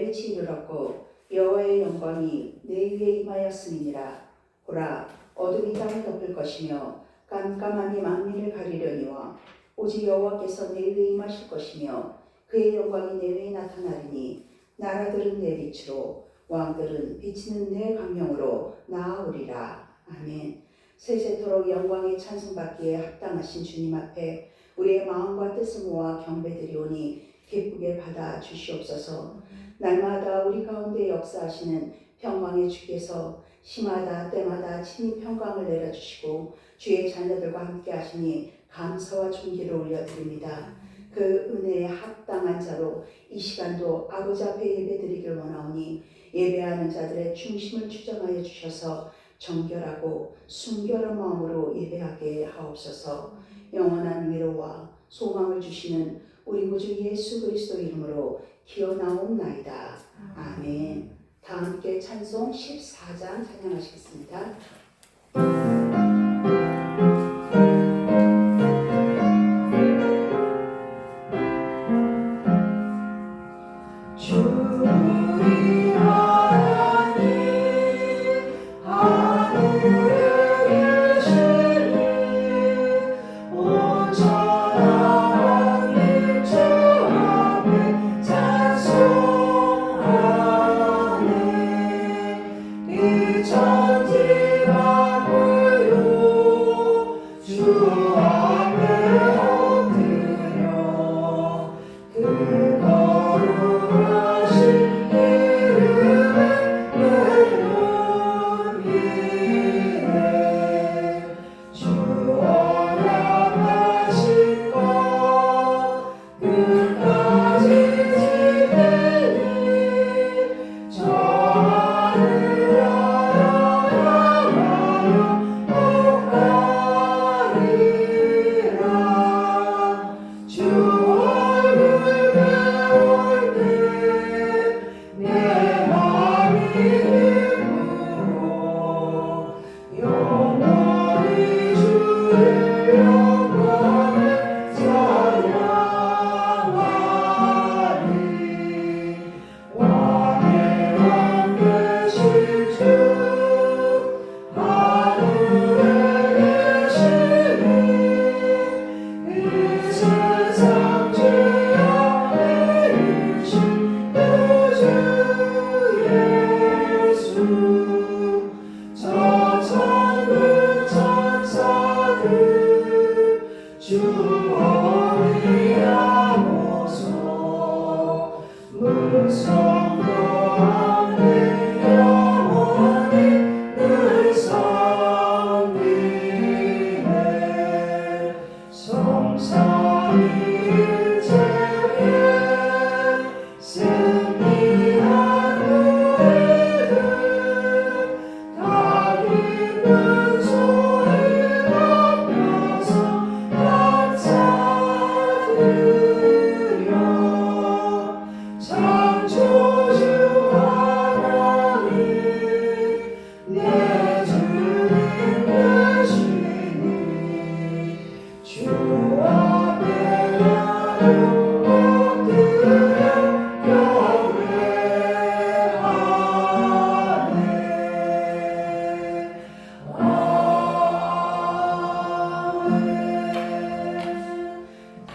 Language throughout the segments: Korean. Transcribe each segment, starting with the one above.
빛이 이르렀고 여호와의 영광이 내 위에 임하였음이니라. 보라, 어둠이 땅을 덮을 것이며 깜깜함이 만민을 가리려니와 오직 여호와께서 내 위에 임하실 것이며 그의 영광이 내 위에 나타나리니 나라들은 내 빛으로 왕들은 비치는 내 광명으로 나아오리라. 아멘. 세세토록 영광의 찬송받기에 합당하신 주님 앞에 우리의 마음과 뜻을 모아 경배드리오니 기쁘게 받아 주시옵소서. 날마다 우리 가운데 역사하시는 평강의 주께서 시마다 때마다 친히 평강을 내려주시고 주의 자녀들과 함께 하시니 감사와 존귀를 올려드립니다. 그 은혜에 합당한 자로 이 시간도 아버지 앞에 예배드리길 원하오니 예배하는 자들의 중심을 추정하여 주셔서 정결하고 순결한 마음으로 예배하게 하옵소서. 영원한 위로와 소망을 주시는 우리 구주 예수 그리스도 이름으로 기어나옵나이다. 아멘. 다 함께 찬송 14장 찬양하시겠습니다.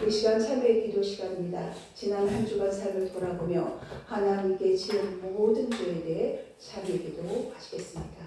이 시간 참회의 기도 시간입니다. 지난 한 주간 삶을 돌아보며 하나님께 지은 모든 죄에 대해 참회의 기도 하시겠습니다.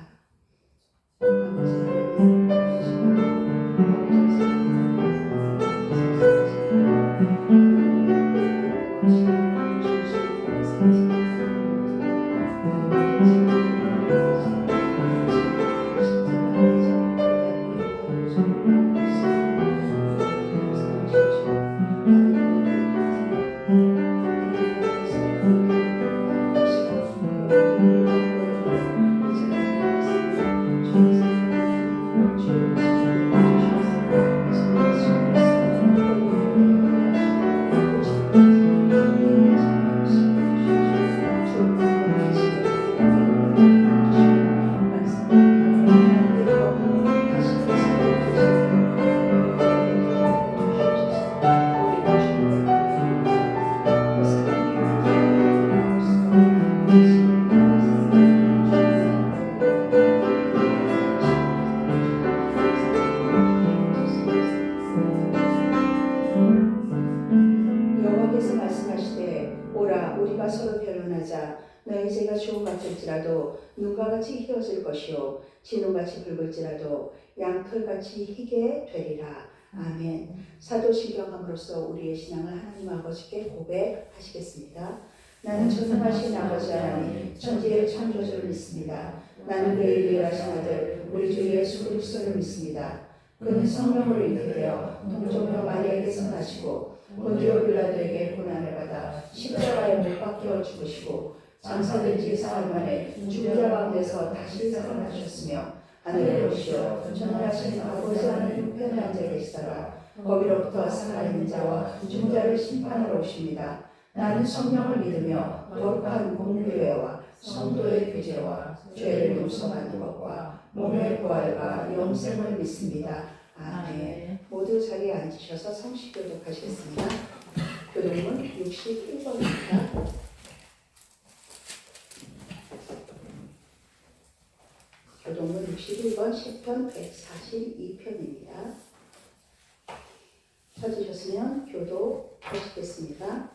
우리가 서로 변론하자. 너희 죄가 주홍 같을지라도 눈과 같이 희어질 것이요 진홍같이 붉을지라도 양털같이 희게 되리라. 아멘. 사도신경함으로써 우리의 신앙을 하나님 아버지께 고백하시겠습니다. 나는 전능하신 아버지 하나님 천지의 창조주를 믿습니다. 나는 그의 유일하신 아들 우리 주 예수 그리스도를 믿습니다. 그는 성령으로 잉태되어 동정녀 마리아에게서 나시고 본디오 빌라도에게 고난을 받아 십자가에 못 박혀 죽으시고 장사된 지 사흘 만에 죽은 자 가운데서 다시 살아나셨으며 하늘에 오시어 전능하신 아버지 하나님 우편에 앉아 계시다가 거기로부터 살아있는 자와 죽은 자를 심판하러 오십니다. 나는 성령을 믿으며 거룩한 공교회와 성도의 교제와 죄를 용서받는 것과 몸의 부활과 영생을 믿습니다. 아멘. 모두 자리에 앉으셔서 성식 교독하시겠습니다. 교독문 61번입니다. 교독문 61번 시편 142편입니다. 찾으셨으면 교독하시겠습니다.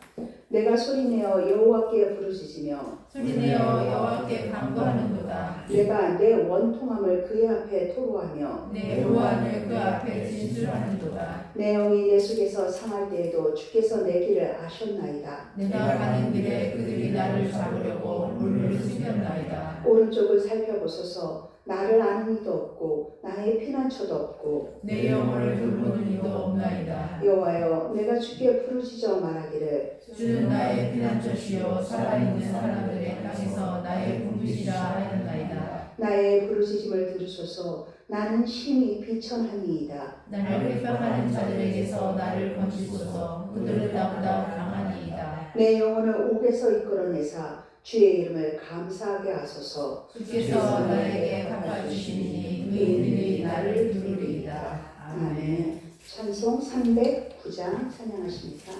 내가 소리내어 여호와께 부르짖으며 소리내어 여호와께 간구하는도다. 내가 내 원통함을 그의 앞에 토로하며 내 요한을 그 앞에 진술하는도다. 내 영이 내 속에서 상할 때에도 주께서 내 길을 아셨나이다. 내가 가는 길에 그들이 나를 잡으려고 물을 숨겼나이다. 오른쪽을 살펴보소서. 나를 아는 이도 없고 나의 피난처도 없고 내 영혼을 돌보는 이도 없나이다. 여호와여 내가 주께 부르짖어 말하기를 주는 나의 피난처시요 살아있는 사람들의 땅에서 나의 군빛이라 하였나이다. 나의 부르짖음을 들으소서. 나는 심히 비천하니이다. 나를 회방하는 자들에게서 나를 건지소서. 그들은 나보다 강하니이다. 내 영혼을 옥에서 이끌어내사 주의 이름을 감사하게 하소서. 주께서 나에게 갚아주시니 의인들이 나를 부르리이다. 아멘. 찬송 309장 찬양하십니다.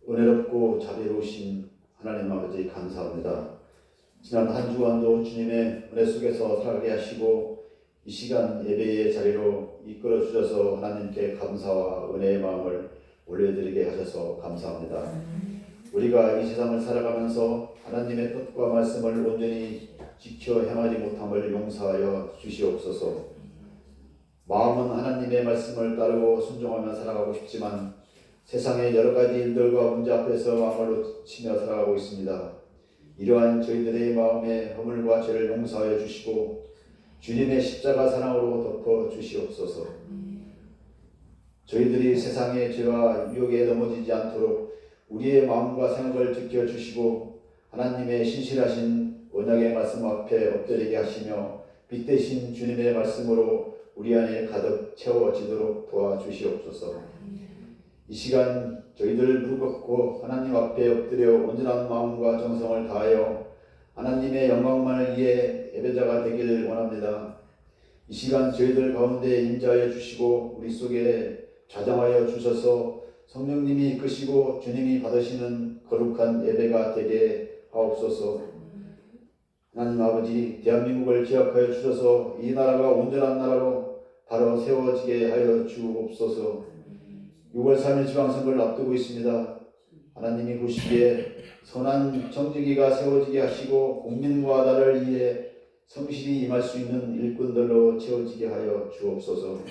은혜롭고 자비로우신 하나님 아버지 감사합니다. 지난 한 주간도 주님의 은혜 속에서 살게 하시고 이 시간 예배의 자리로 이끌어 주셔서 하나님께 감사와 은혜의 마음을 올려드리게 하셔서 감사합니다. 우리가 이 세상을 살아가면서 하나님의 뜻과 말씀을 온전히 지켜 행하지 못함을 용서하여 주시옵소서. 마음은 하나님의 말씀을 따르고 순종하며 살아가고 싶지만 세상의 여러 가지 일들과 문제 앞에서 아무로 치며 살아가고 있습니다. 이러한 저희들의 마음의 허물과 죄를 용서하여 주시고 주님의 십자가 사랑으로 덮어 주시옵소서. 저희들이 세상의 죄와 유혹에 넘어지지 않도록 우리의 마음과 생각을 지켜주시고 하나님의 신실하신 언약의 말씀 앞에 엎드리게 하시며 빛 대신 주님의 말씀으로 우리 안에 가득 채워지도록 도와주시옵소서. 이 시간 저희들 무릎 꿇고 하나님 앞에 엎드려 온전한 마음과 정성을 다하여 하나님의 영광만을 위해 예배자가 되기를 원합니다. 이 시간 저희들 가운데 임재하여 주시고 우리 속에 좌정하여 주셔서 성령님이 이끄시고 주님이 받으시는 거룩한 예배가 되게 하옵소서. 하나님 아버지, 대한민국을 기억하여 주셔서 이 나라가 온전한 나라로 바로 세워지게 하여 주옵소서. 6월 3일 지방선거를 앞두고 있습니다. 하나님이 보시기에 선한 정직이가 세워지게 하시고 국민과 나라를 위해 성실히 임할 수 있는 일꾼들로 채워지게 하여 주옵소서.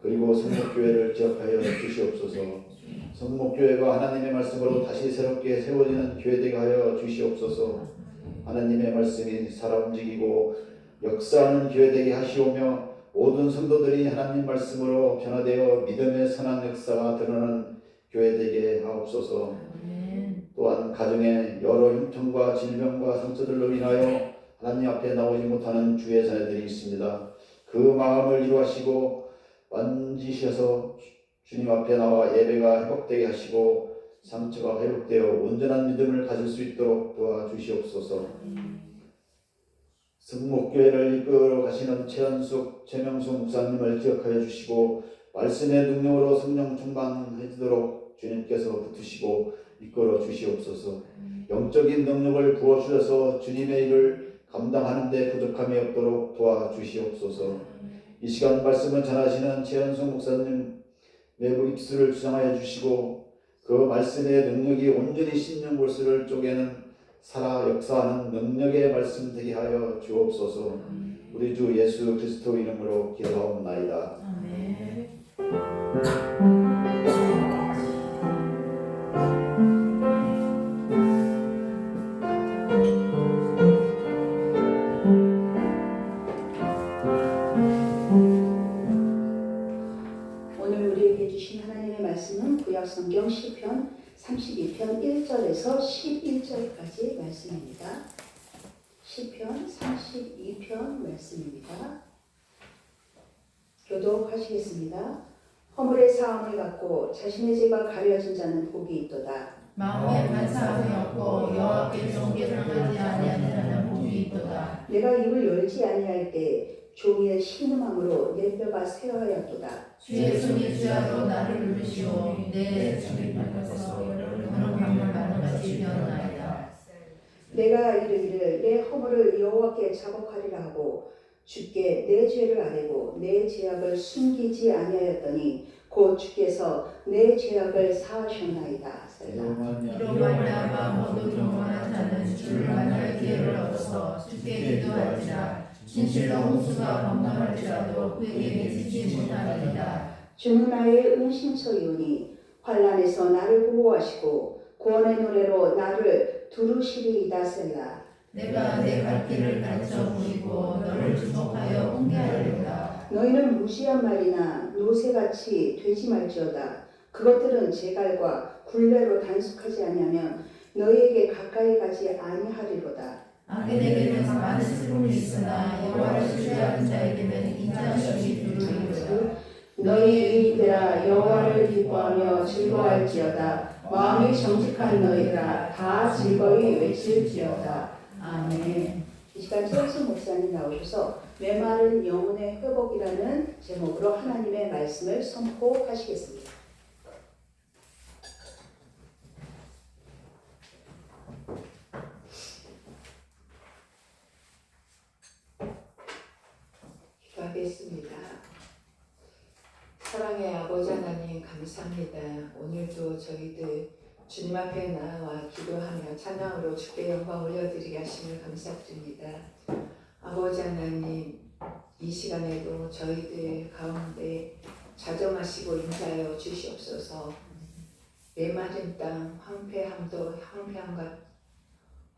그리고 성목교회를 기억하여 주시옵소서. 성목교회가 하나님의 말씀으로 다시 새롭게 세워지는 교회 되게 하여 주시옵소서. 하나님의 말씀이 살아 움직이고 역사하는 교회 되게 하시오며 모든 성도들이 하나님 말씀으로 변화되어 믿음의 선한 역사가 드러나는 교회 되게 하옵소서. 또한 가정의 여러 흉통과 질병과 상처들로 인하여 하나님 앞에 나오지 못하는 주의 자녀들이 있습니다. 그 마음을 이루하시고 만지셔서 주님 앞에 나와 예배가 회복되게 하시고 상처가 회복되어 온전한 믿음을 가질 수 있도록 도와주시옵소서. 성목교회를 이끌어 가시는 최현숙, 최명숙 목사님을 기억하여 주시고 말씀의 능력으로 성령 충만해지도록 주님께서 붙으시고 이끌어 주시옵소서. 영적인 능력을 부어주셔서 주님의 일을 감당하는 데 부족함이 없도록 도와주시옵소서. 이 시간 말씀을 전하시는 최현숙 목사님 매부 입술을 주장하여 주시고 그 말씀의 능력이 온전히 심령 골수를 쪼개는 살아 역사하는 능력의 말씀 되게 하여 주옵소서. 우리 주 예수 그리스도 이름으로 기도하옵나이다. 아멘. 오늘 우리에게 주신 하나님의 말씀은 구약성경 시편 32편 1절에서 11절까지 말씀입니다. 시편 32편 말씀입니다. 교독하시겠습니다. 허물의 사함을 갖고 자신의 죄가 가려진 자는 복이 있도다. 마음에 반사함이 없고 여호와께 정죄를 하지 아니하는 자는 복이 있도다. 내가 입을 열지 아니할 때 종이의 신음함으로 내 뼈가 쇠하였도다. 주의 손이 주야로 나를 누르시오. 내 주의 밟아서 너는 강물 바다같이 변하리라. 내가 이르기를 내 허물을 여호와께 자복하리라 하고 주께 내 죄를 아뢰고 내 죄악을 숨기지 아니하였더니 곧 주께서 내 죄악을 사하셨나이다. 이로 말미암아 모두 경건한 자는 주를 만날 기회를 얻어서 주께 기도할지라. 진실로 홍수가 범람할지라도 그에게 미치지 못하리이다. 주는 나의 은신처이오니 환난에서 나를 보호하시고 구원의 노래로 나를 두루시리이다. 셀라. 내가 내 갈 길을 가르쳐 보이고 너를 주목하여 훈계하리로다. 너희는 무지한 말이나 노새같이 되지 말지어다. 그것들은 제갈과 굴레로 단속하지 아니하면 너희에게 가까이 가지 아니하리로다. 악인에게는 많은 슬픔이 있으나 여호와를 신뢰하는 자에게는 인자심이 두루리로다. 너희 의인들아 여호와를 기뻐하며 즐거워할지어다. 마음이 정직한 너희들아 다 즐거이 외칠지어다. 아멘. 이 시간 최현숙 목사님 나오셔서 메마른 영혼의 회복이라는 제목으로 하나님의 말씀을 선포하시겠습니다. 기도하겠습니다. 사랑의 아버지 하나님 감사합니다. 오늘도 저희들 주님 앞에 나와 기도하며 찬양으로 주께 영광 올려드리게 하심을 감사드립니다. 아버지 하나님, 이 시간에도 저희들 가운데 자정하시고 인자하여 주시옵소서. 메마른 땅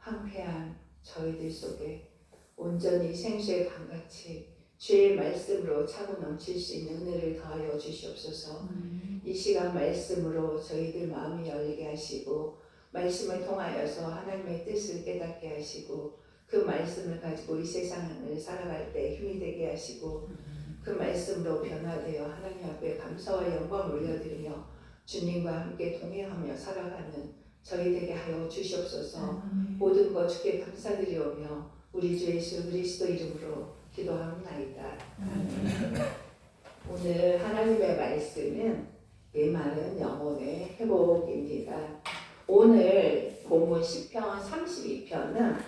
황폐한 저희들 속에 온전히 생수의 강같이 주의 말씀으로 차고 넘칠 수 있는 은혜를 더하여 주시옵소서. 이 시간 말씀으로 저희들 마음이 열리게 하시고 말씀을 통하여서 하나님의 뜻을 깨닫게 하시고 그 말씀을 가지고 이 세상을 살아갈 때 힘이 되게 하시고 그 말씀으로 변화되어 하나님 앞에 감사와 영광 올려드리며 주님과 함께 동행하며 살아가는 저희 되게 하여 주시옵소서. 모든 것 주께 감사드리오며 우리 주 예수 그리스도 이름으로 기도합나이다. 오늘 하나님의 말씀은 메마른 영혼의 회복입니다. 오늘 본문 시편 32편은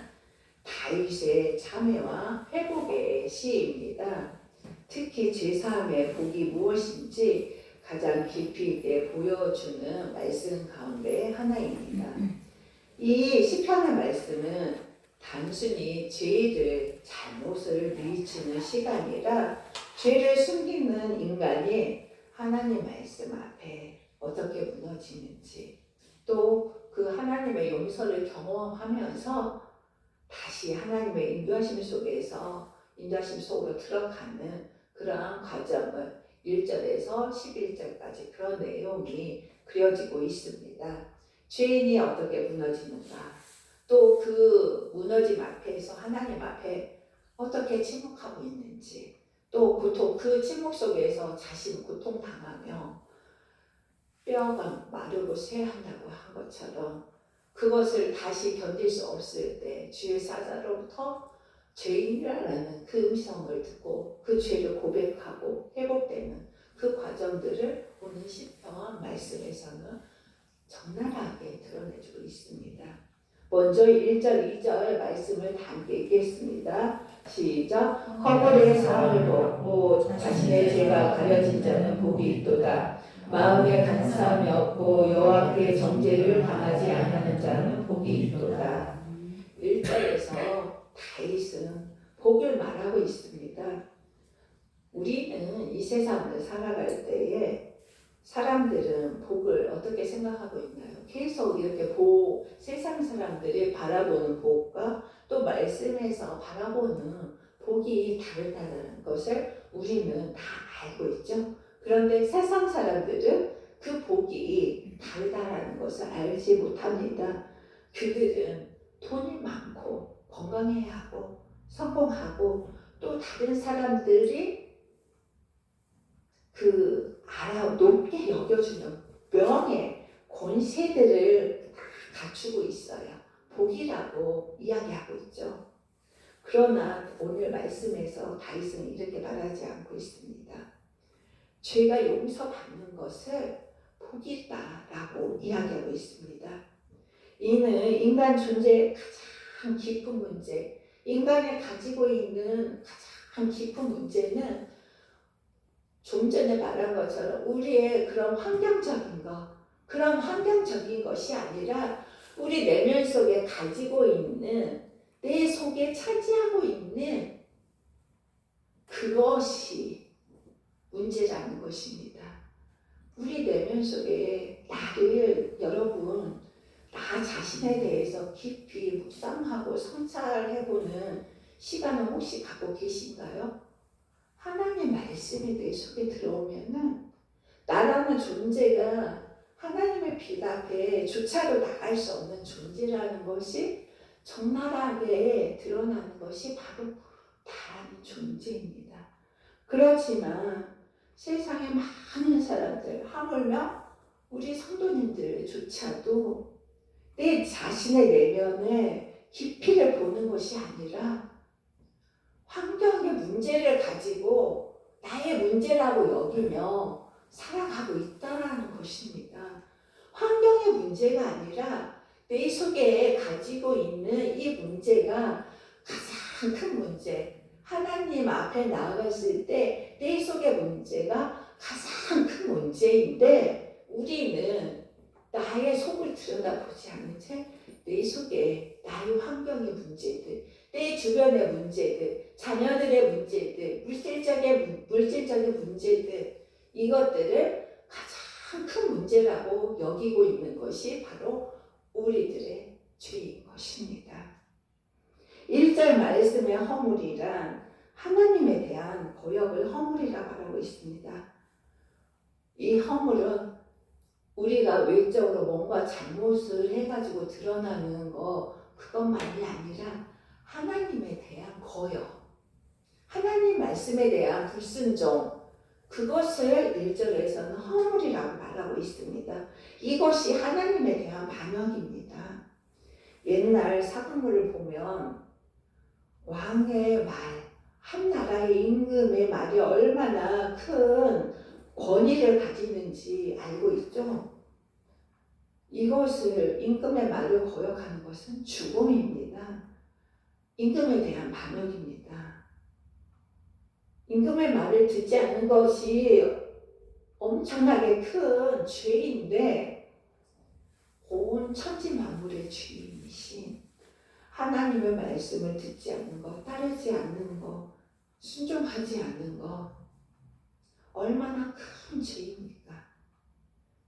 다윗의 참회와 회복의 시입니다. 특히 제사함의 복이 무엇인지 가장 깊이 있게 보여주는 말씀 가운데 하나입니다. 이 시편의 말씀은 단순히 죄를 잘못을 뉘우치는 시간이라 죄를 숨기는 인간이 하나님 말씀 앞에 어떻게 무너지는지 또 그 하나님의 용서를 경험하면서 다시 하나님의 인도하심 속으로 들어가는 그러한 과정을 1절에서 11절까지 그런 내용이 그려지고 있습니다. 죄인이 어떻게 무너지는가, 또 그 무너짐 앞에서 하나님 앞에 어떻게 침묵하고 있는지, 또 그 침묵 속에서 자신 고통당하며 뼈가 마르고 쇠한다고 한 것처럼 그것을 다시 견딜 수 없을 때 주의 사자로부터 죄인이라는 그 음성을 듣고 그 죄를 고백하고 회복되는 그 과정들을 오늘 시편 말씀에서는 적나라하게 드러내주고 있습니다. 먼저 1절, 2절 말씀을 다 함께 읽겠습니다. 시작. 허물의 사함을 벗고 자신의 죄가 가려진 자는 복이 있도다. 마음에 간사함이 없고 여호와께 정죄를 당하지 않는 자는 복이 있도다. 1절에서 다윗은 복을 말하고 있습니다. 우리는 이 세상을 살아갈 때에 사람들은 복을 어떻게 생각하고 있나요? 계속 이렇게 세상 사람들이 바라보는 복과 또 말씀에서 바라보는 복이 다르다는 것을 우리는 다 알고 있죠. 그런데 세상 사람들은 그 복이 다르다는 것을 알지 못합니다. 그들은 돈이 많고 건강해야 하고 성공하고 또 다른 사람들이 높게 여겨주는 명예, 권세들을 갖추고 있어요. 복이라고 이야기하고 있죠. 그러나 오늘 말씀에서 다윗은 이렇게 말하지 않고 있습니다. 죄가 용서받는 것을 복이다라고 이야기하고 있습니다. 이는 인간 존재의 가장 깊은 문제, 인간이 가지고 있는 가장 깊은 문제는 좀 전에 말한 것처럼 우리의 그런 환경적인 것이 아니라 우리 내면 속에 가지고 있는 내 속에 차지하고 있는 그것이 문제라는 것입니다. 우리 내면 속에 여러분 나 자신에 대해서 깊이 묵상하고 성찰해보는 시간을 혹시 갖고 계신가요? 하나님의 말씀이 내 속에 들어오면은 나라는 존재가 하나님의 빛 앞에 주차로 나갈 수 없는 존재라는 것이 적나라하게 드러나는 것이 바로 나라는 존재입니다. 그렇지만 세상에 많은 사람들, 하물며 우리 성도님들조차도 내 자신의 내면에 깊이를 보는 것이 아니라 환경의 문제를 가지고 나의 문제라고 여기며 살아가고 있다는 것입니다. 환경의 문제가 아니라 내 속에 가지고 있는 이 문제가 가장 큰 문제, 하나님 앞에 나아갔을 때 내 속의 문제가 가장 큰 문제인데 우리는 나의 속을 들여다보지 않은 채 내 속에 나의 환경의 문제들, 내 주변의 문제들, 자녀들의 문제들, 물질적인 문제들, 이것들을 가장 큰 문제라고 여기고 있는 것이 바로 우리들의 죄인 것입니다. 1절 말씀의 허물이란 하나님에 대한 거역을 허물이라 말하고 있습니다. 이 허물은 우리가 외적으로 뭔가 잘못을 해가지고 드러나는 그것만이 아니라 하나님에 대한 거역, 하나님 말씀에 대한 불순종, 그것을 1절에서는 허물이라고 말하고 있습니다. 이것이 하나님에 대한 반역입니다. 옛날 사극물을 보면 왕의 말, 한 나라의 임금의 말이 얼마나 큰 권위를 가지는지 알고 있죠? 이것을 임금의 말을 거역하는 것은 죽음입니다. 임금에 대한 반역입니다. 임금의 말을 듣지 않는 것이 엄청나게 큰 죄인데 온 천지 만물의 주인이신 하나님의 말씀을 듣지 않는 것, 따르지 않는 것, 순종하지 않는 것 얼마나 큰 죄입니까?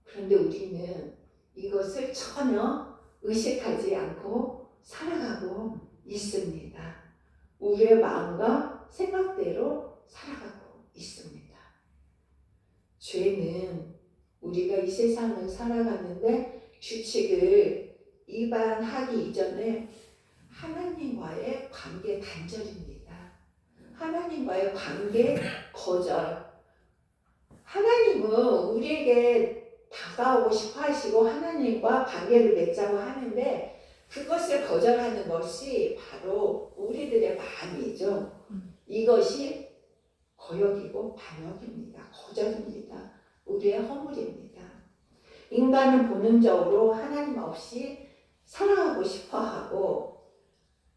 그런데 우리는 이것을 전혀 의식하지 않고 살아가고 있습니다. 우리의 마음과 생각대로 살아가고 있습니다. 죄는 우리가 이 세상을 살아가는데 규칙을 위반하기 이전에 하나님과의 관계 단절입니다. 하나님과의 관계 거절. 하나님은 우리에게 다가오고 싶어 하시고 하나님과 관계를 맺자고 하는데 그것을 거절하는 것이 바로 우리들의 마음이죠. 이것이 거역이고 반역입니다. 거절입니다. 우리의 허물입니다. 인간은 본능적으로 하나님 없이 살아가고 싶어하고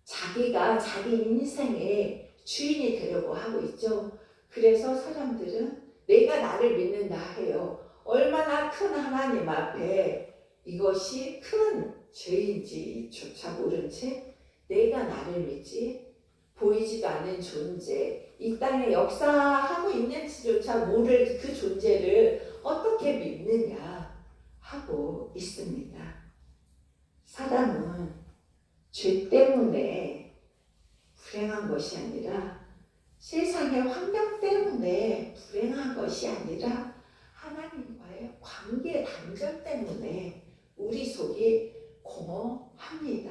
자기가 자기 인생의 주인이 되려고 하고 있죠. 그래서 사람들은 내가 나를 믿는다 해요. 얼마나 큰 하나님 앞에 이것이 큰 죄인지조차 모른 채 내가 나를 믿지 보이지도 않는 존재, 이 땅에 역사하고 있는지조차 모를 그 존재를 어떻게 믿느냐 하고 있습니다. 사람은 죄 때문에 불행한 것이 아니라 세상의 환경 때문에 불행한 것이 아니라 하나님과의 관계 단절 때문에 우리 속이 공허합니다.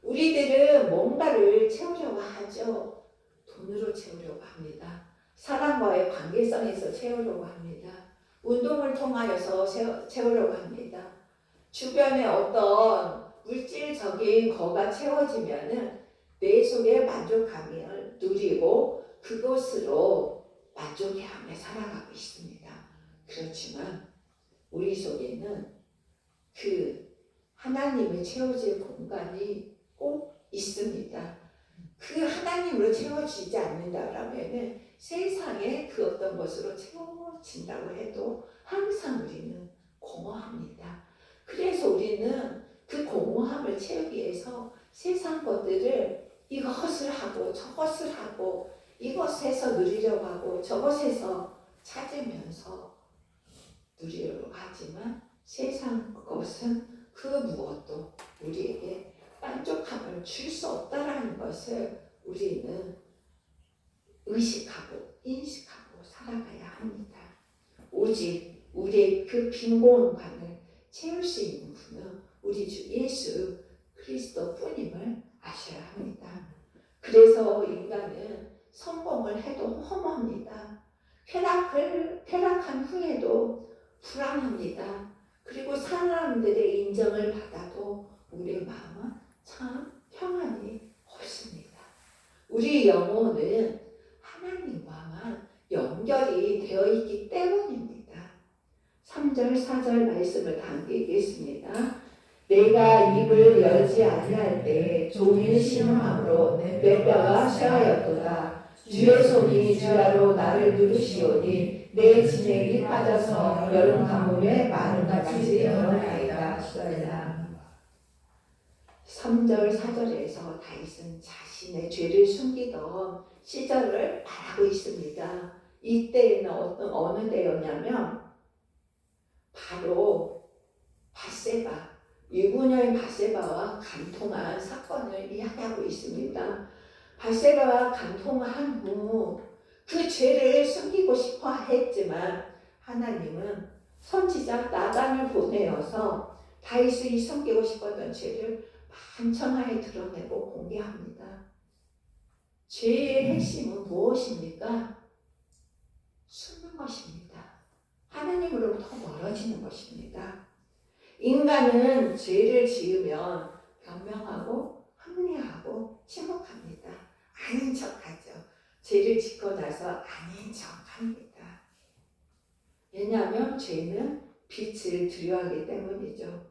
우리들은 뭔가를 채우려고 하죠. 돈으로 채우려고 합니다. 사람과의 관계성에서 채우려고 합니다. 운동을 통하여서 채우려고 합니다. 주변에 어떤 물질적인 거가 채워지면은 내 속에 만족감을 누리고 그것으로 만족해하며 살아가고 있습니다. 그렇지만 우리 속에는 그 하나님을 채워질 공간이 꼭 있습니다. 그 하나님으로 채워지지 않는다라면 세상의 그 어떤 것으로 채워진다고 해도 항상 우리는 공허합니다. 그래서 우리는 그 공허함을 채우기 위해서 세상 것들을 이것을 하고 저것을 하고 이것에서 누리려고 하고 저것에서 찾으면서 누리려고 하지만 세상 것은 그 무엇도 우리에게 만족함을 줄 수 없다라는 것을 우리는 의식하고 인식하고 살아가야 합니다. 오직 우리의 그 빈 공간을 채울 수 있는 분은 우리 주 예수 그리스도 뿐임을 아셔야 합니다. 그래서 인간은 성공을 해도 허무합니다. 쾌락한 후에도 불안합니다. 그리고 사람들의 인정을 받아도 우리의 마음은 참 평안이 없습니다. 우리 영혼은 하나님과만 연결이 되어 있기 때문입니다. 3절, 4절 말씀을 다 함께 읽겠습니다. 내가 입을 열지 아니할 때 종일 신음함으로 내 뼈가 쇠하였도다. 주의 손이 주야로 나를 누르시오니 내 진액이 빠져서 여름 가뭄에 마른같이 되었나이다. 3절 4절에서 다윗은 자신의 죄를 숨기던 시절을 말하고 있습니다. 이때는 어느 때였냐면 바로 밧세바, 유부녀인 밧세바와 간통한 사건을 이야기하고 있습니다. 밧세바와 간통한 후 그 죄를 숨기고 싶어 했지만 하나님은 선지자 나단을 보내어서 다윗이 숨기고 싶었던 죄를 만천하에 드러내고 공개합니다. 죄의 핵심은 무엇입니까? 숨는 것입니다. 하나님으로부터 멀어지는 것입니다. 인간은 죄를 지으면 변명하고 합리화하고 침묵합니다. 아닌 척하죠. 죄를 짓고 나서 아닌 척합니다. 왜냐하면 죄는 빛을 두려워하기 때문이죠.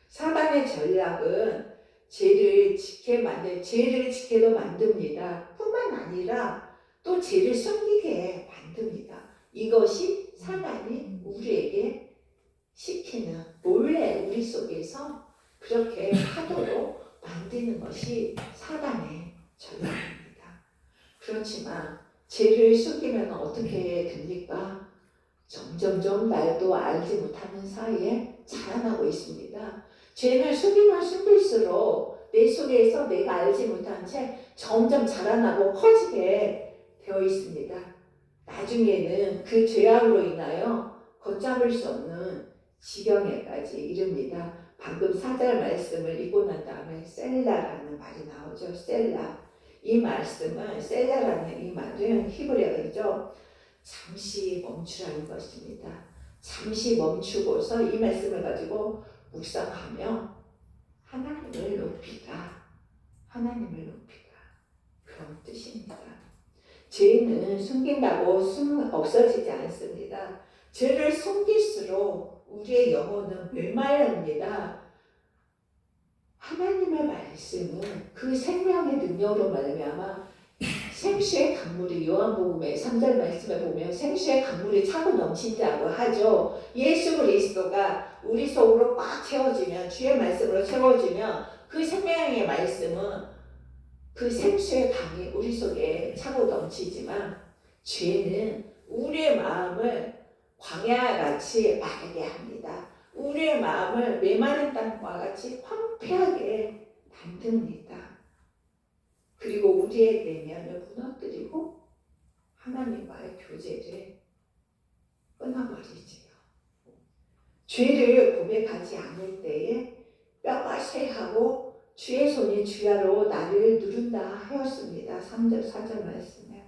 사단의 전략은 죄를 짓게도 만듭니다. 뿐만 아니라 또 죄를 숨기게 만듭니다. 이것이 사단이 우리에게 시키는 몰래 우리 속에서 그렇게 하도록 만드는 것이 사단의 전략입니다. 그렇지만 죄를 숨기면 어떻게 됩니까? 점점점 날도 알지 못하는 사이에 자라나고 있습니다. 죄는 숨기면 숨길수록 내 속에서 내가 알지 못한 채 점점 자라나고 커지게 되어 있습니다. 나중에는 그 죄악으로 인하여 걷잡을 수 없는 지경에까지 이릅니다. 방금 4절 말씀을 읽고 난 다음에 셀라라는 말이 나오죠. 셀라. 이 말씀은 셀라라는 이 말은 히브리어이죠. 잠시 멈추라는 것입니다. 잠시 멈추고서 이 말씀을 가지고 묵상하며 하나님을 높이다. 하나님을 높이다. 그런 뜻입니다. 죄는 숨긴다고 없어지지 않습니다. 죄를 숨길수록 우리의 영혼은 메말릅니다. 하나님의 말씀은 그 생명의 능력으로 말미암아 생수의 강물이 요한복음의 3절 말씀에 보면 생수의 강물이 차고 넘친다고 하죠. 예수 그리스도가 우리 속으로 꽉 채워지면 주의 말씀으로 채워지면 그 생명의 말씀은 그 생수의 강이 우리 속에 차고 넘치지만 죄는 우리의 마음을 광야같이 마르게 합니다. 우리의 마음을 메마른 땅과 같이 황폐하게 만듭니다. 그리고 우리의 내면을 무너뜨리고 하나님과의 교제를 끊어버리지요. 죄를 고백하지 않을 때에 뼈가 쇠하고 주의 손이 주야로 나를 누른다 하였습니다. 3절 4절 말씀에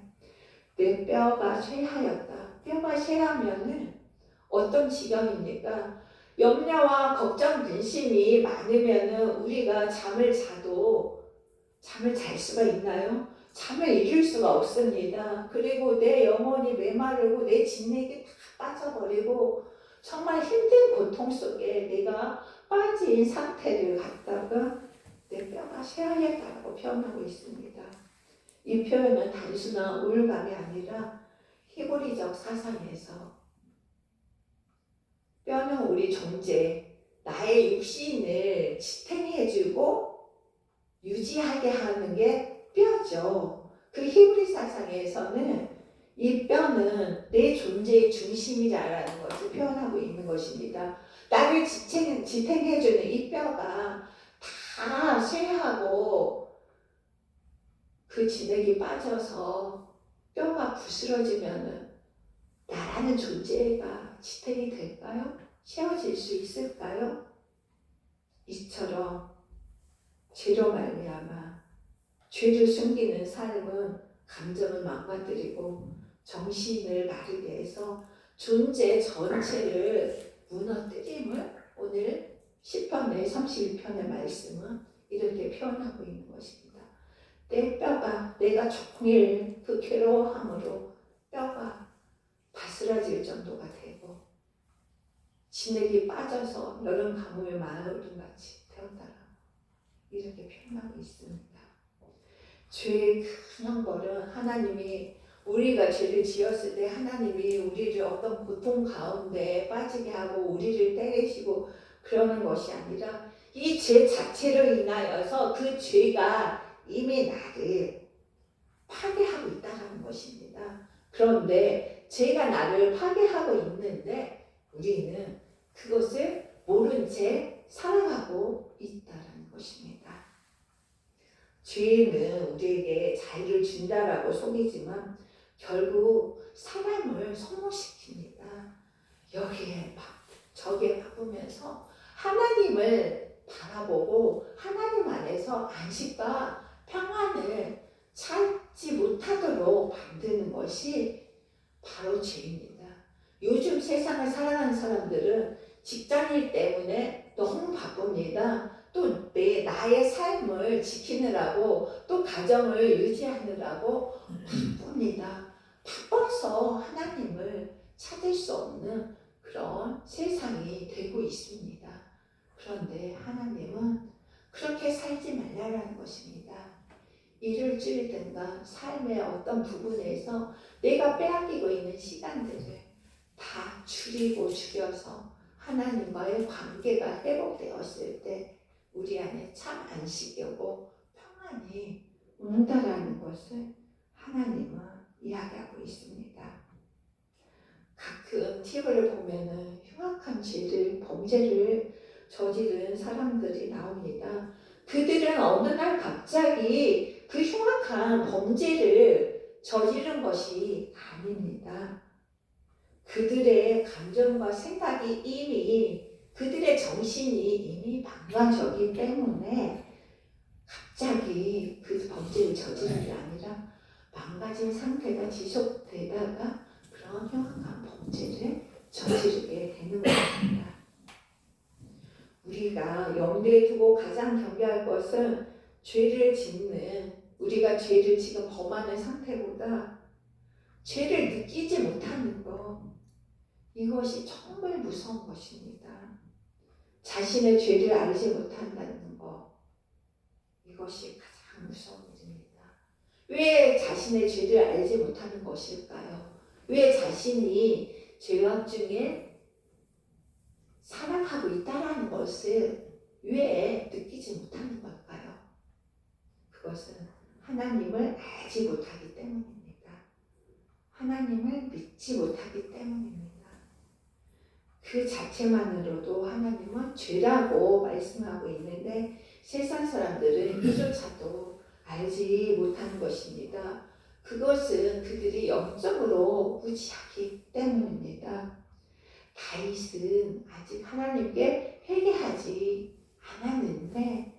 내 뼈가 쇠하였다. 뼈가 쇠하면은 어떤 지경입니까? 염려와 걱정, 근심이 많으면은 우리가 잠을 자도 잠을 잘 수가 있나요? 잠을 이룰 수가 없습니다. 그리고 내 영혼이 메마르고 내 진액이 다 빠져버리고 정말 힘든 고통 속에 내가 빠진 상태를 갖다가 내 뼈가 쇠하였다고 표현하고 있습니다. 이 표현은 단순한 우울감이 아니라 히브리적 사상에서 뼈는 우리 존재, 나의 육신을 지탱해주고 유지하게 하는 게 뼈죠. 그 히브리 사상에서는 이 뼈는 내 존재의 중심이라는 것을 표현하고 있는 것입니다. 나를 지탱해주는 이 뼈가 다 쇠하고 그 진액이 빠져서 뼈가 부스러지면은 나라는 존재가 지탱이 될까요? 채워질 수 있을까요? 이처럼 죄로 말미암아 죄를 숨기는 삶은 감정을 망가뜨리고 정신을 마르게 해서 존재 전체를 무너뜨림을 오늘 시편의 31편의 말씀은 이렇게 표현하고 있는 것입니다. 내 뼈가 내가 종일 그 괴로워함으로 뼈가 바스라질 정도가 되고 진액이 빠져서 여름 가뭄의 마을같이 되었다라 이렇게 표현하고 있습니다. 죄의 큰 거는 하나님이 우리가 죄를 지었을 때 하나님이 우리를 어떤 고통 가운데 빠지게 하고 우리를 때리시고 그러는 것이 아니라 이 죄 자체로 인하여서 그 죄가 이미 나를 파괴하고 있다는 것입니다. 그런데 죄가 나를 파괴하고 있는데 우리는 그것을 모른 채 살아가고 있다는 것입니다. 죄는 우리에게 자유를 준다라고 속이지만 결국 사람을 소모시킵니다. 여기에 저기에 바쁘면서 하나님을 바라보고 하나님 안에서 안식과 평안을 찾지 못하도록 만드는 것이 바로 죄입니다. 요즘 세상을 살아가는 사람들은 직장일 때문에 너무 바쁩니다. 또 나의 삶을 지키느라고 또 가정을 유지하느라고 바쁩니다. 바빠서 하나님을 찾을 수 없는 그런 세상이 되고 있습니다. 그런데 하나님은 그렇게 살지 말라라는 것입니다. 일을 줄이든가 삶의 어떤 부분에서 내가 빼앗기고 있는 시간들을 다 줄여서 하나님과의 관계가 회복되었을 때 우리 안에 참 안식이 오고 평안이 온다라는 것을 하나님은 이야기하고 있습니다. 가끔 TV를 보면은 흉악한 범죄를 저지른 사람들이 나옵니다. 그들은 어느 날 갑자기 그 흉악한 범죄를 저지른 것이 아닙니다. 그들의 감정과 생각이 이미 그들의 정신이 이미 망가졌기 때문에 갑자기 그 범죄를 저지른 게 아니라 망가진 상태가 지속되다가 그런 흉악한 범죄를 저지르게 되는 것입니다. 우리가 염두에 두고 가장 경계할 것은 죄를 짓는 우리가 죄를 지금 범하는 상태보다 죄를 느끼지 못하는 것 이것이 정말 무서운 것입니다. 자신의 죄를 알지 못한다는 것 이것이 가장 무서운 일입니다. 왜 자신의 죄를 알지 못하는 것일까요? 왜 자신이 죄악 중에 살아가고 있다는 것을 왜 느끼지 못하는 걸까요? 그것은 하나님을 알지 못하기 때문입니다. 하나님을 믿지 못하기 때문입니다. 그 자체만으로도 하나님은 죄라고 말씀하고 있는데 세상 사람들은 이조차도 알지 못하는 것입니다. 그것은 그들이 영적으로 무지하기 때문입니다. 다윗은 아직 하나님께 회개하지 않았는데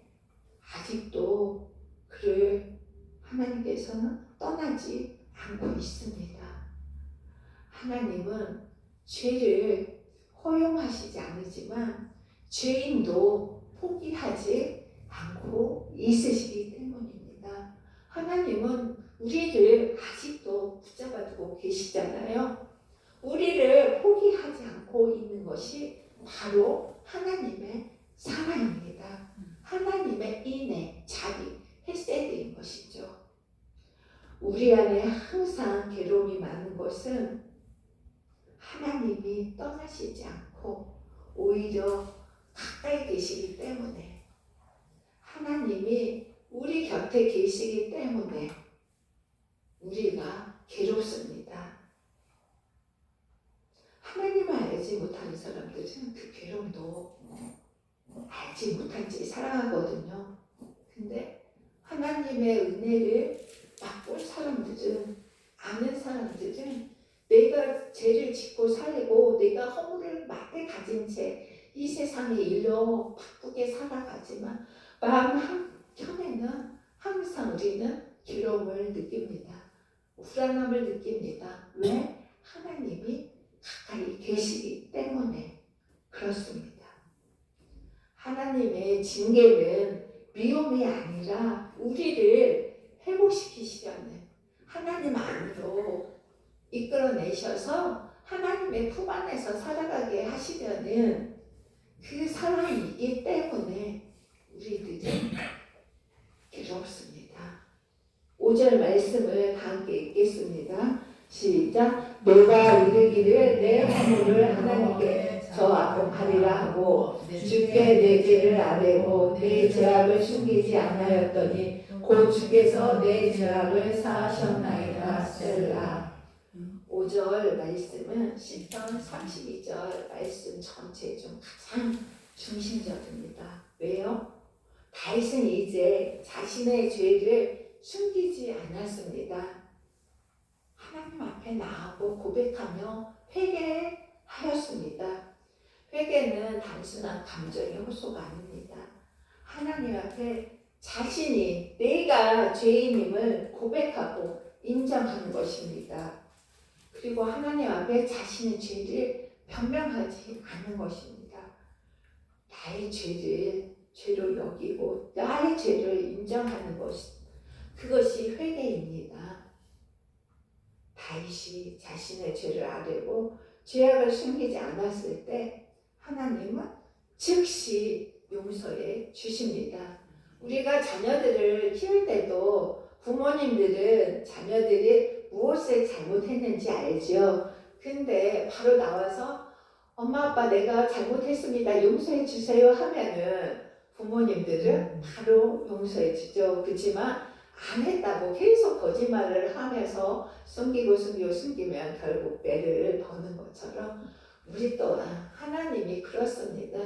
아직도 그를 하나님께서는 떠나지 않고 있습니다. 하나님은 죄를 허용하시지 않으지만 죄인도 포기하지 않고 있으시기 때문입니다. 하나님은 우리를 아직도 붙잡아두고 계시잖아요. 우리를 포기하지 않고 있는 것이 바로 하나님의 사랑입니다. 하나님의 인애, 자비, 헤세드인 것이죠. 우리 안에 항상 괴로움이 많은 것은 하나님이 떠나시지 않고 오히려 가까이 계시기 때문에 하나님이 우리 곁에 계시기 때문에 우리가 괴롭습니다. 하나님을 알지 못하는 사람들은 그 괴로움도 알지 못한 채 살아가거든요. 근데 하나님의 은혜를 맛볼 사람들은 아는 사람들은 내가 죄를 짓고 살고 내가 허물을 많이 가진 채 이 세상의 일로 바쁘게 살아가지만 마음 한켠에는 항상 우리는 괴로움을 느낍니다. 불안함을 느낍니다. 왜? 하나님이 가까이 계시기 때문에 그렇습니다. 하나님의 징계는 미움이 아니라 우리를 회복시키시려는 하나님 안으로 이끌어내셔서 하나님의 품 안에서 살아가게 하시려는 그 사랑이기 때문에 우리들은 괴롭습니다. 5절 말씀을 다 함께 읽겠습니다. 시작. 내가 이르기를 내 허물을 하나님께 저하리라 하고 주께 내 죄를 아뢰고 내 죄악을 숨기지 아니하였더니 곧 주께서 내 죄악을 사하셨나이다. 셀라. 5절 말씀은 시편 32절 말씀 전체 중 가장 중심적입니다. 왜요? 다윗은 이제 자신의 죄를 숨기지 않았습니다. 하나님 앞에 나아가고 고백하며 회개하였습니다. 회개는 단순한 감정의 호소가 아닙니다. 하나님 앞에 자신이 내가 죄인임을 고백하고 인정하는 것입니다. 그리고 하나님 앞에 자신의 죄를 변명하지 않는 것입니다. 나의 죄를 죄로 여기고 나의 죄를 인정하는 그것이 회개입니다. 다윗이 자신의 죄를 아뢰고 죄악을 숨기지 않았을 때 하나님은 즉시 용서해 주십니다. 우리가 자녀들을 키울 때도 부모님들은 자녀들이 무엇을 잘못했는지 알죠. 근데 바로 나와서 엄마 아빠 내가 잘못했습니다. 용서해 주세요 하면은 부모님들은 바로 용서해 주죠. 그렇지만 안 했다고 계속 거짓말을 하면서 숨기면 결국 매를 버는 것처럼 우리 또한 하나님이 그렇습니다.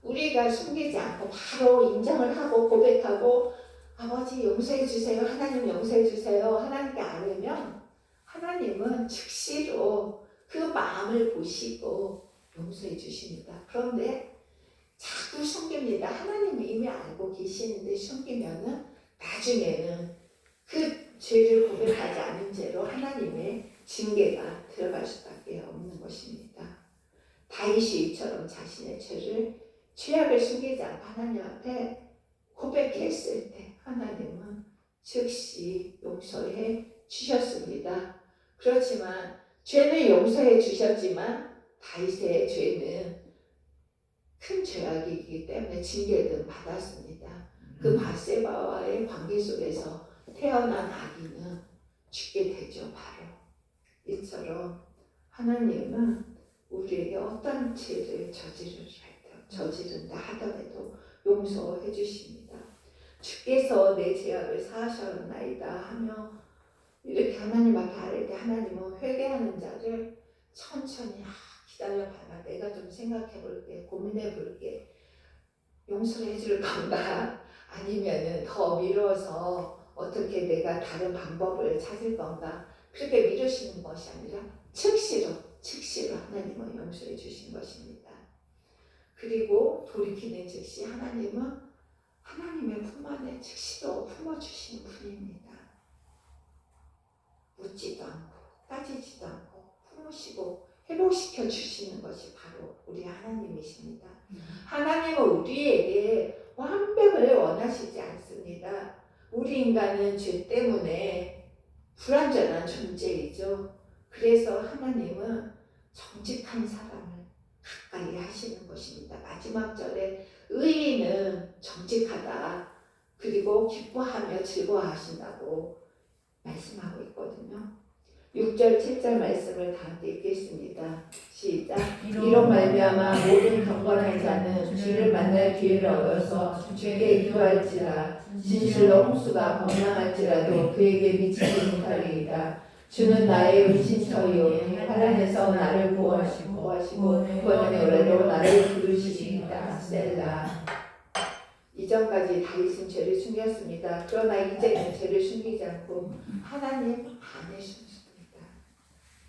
우리가 숨기지 않고 바로 인정을 하고 고백하고 아버지 용서해 주세요. 하나님 용서해 주세요. 하나님께 아뢰면 하나님은 즉시로 그 마음을 보시고 용서해 주십니다. 그런데 자꾸 숨깁니다. 하나님이 이미 알고 계시는데 숨기면은 나중에는 그 죄를 고백하지 않은 죄로 하나님의 징계가 들어갈 수밖에 없는 것입니다. 다윗이 이처럼 자신의 죄악을 숨기지 않고 하나님 앞에 고백했을 때 하나님은 즉시 용서해 주셨습니다. 그렇지만 죄는 용서해 주셨지만 다윗의 죄는 큰 죄악이기 때문에 징계는 받았습니다. 그 바세바와의 관계 속에서 태어난 아기는 죽게 되죠. 바로 이처럼 하나님은 우리에게 어떤 죄를 저지른다 하더라도 용서해 주십니다. 주께서 내 죄악을 사하셨나이다 하며 이렇게 하나님 앞에 아뢰 때 하나님은 회개하는 자를 천천히 기다려봐라. 내가 좀 생각해 볼게. 고민해 볼게. 용서해 줄 건가? 아니면은 더 미뤄서 어떻게 내가 다른 방법을 찾을 건가? 그렇게 미루시는 것이 아니라 즉시로 하나님은 용서해 주신 것입니다. 그리고 돌이키는 즉시 하나님은 하나님의 품 안에 즉시로 품어주시는 분입니다. 묻지도 않고 따지지도 않고 품으시고 회복시켜 주시는 것이 바로 우리 하나님이십니다. 하나님은 우리에게 완벽을 원하시지 않습니다. 우리 인간은 죄 때문에 불완전한 존재이죠. 그래서 하나님은 정직한 사람을 가까이 하시는 것입니다. 마지막 절에 의인은 정직하다. 그리고 기뻐하며 즐거워하신다고 말씀하고 있거든요. 6절, 7절 말씀을 다 함께 읽겠습니다. 시작. 이로 말미암아 모든 경건한 자는 주를 만날 기회를 얻어서 주께 기도할지라. 진실로 홍수가 범람할지라도 그에게 미치지 못하리이다. 주는 나의 은신처이오니 환난에서 나를 구원하시고 구원의 노래로 나를 부르시리이다. 셀라. 이전까지 다윗은 죄를 숨겼습니다. 그러나 이제는 죄를 숨기지 않고 하나님 안에 숨습니다.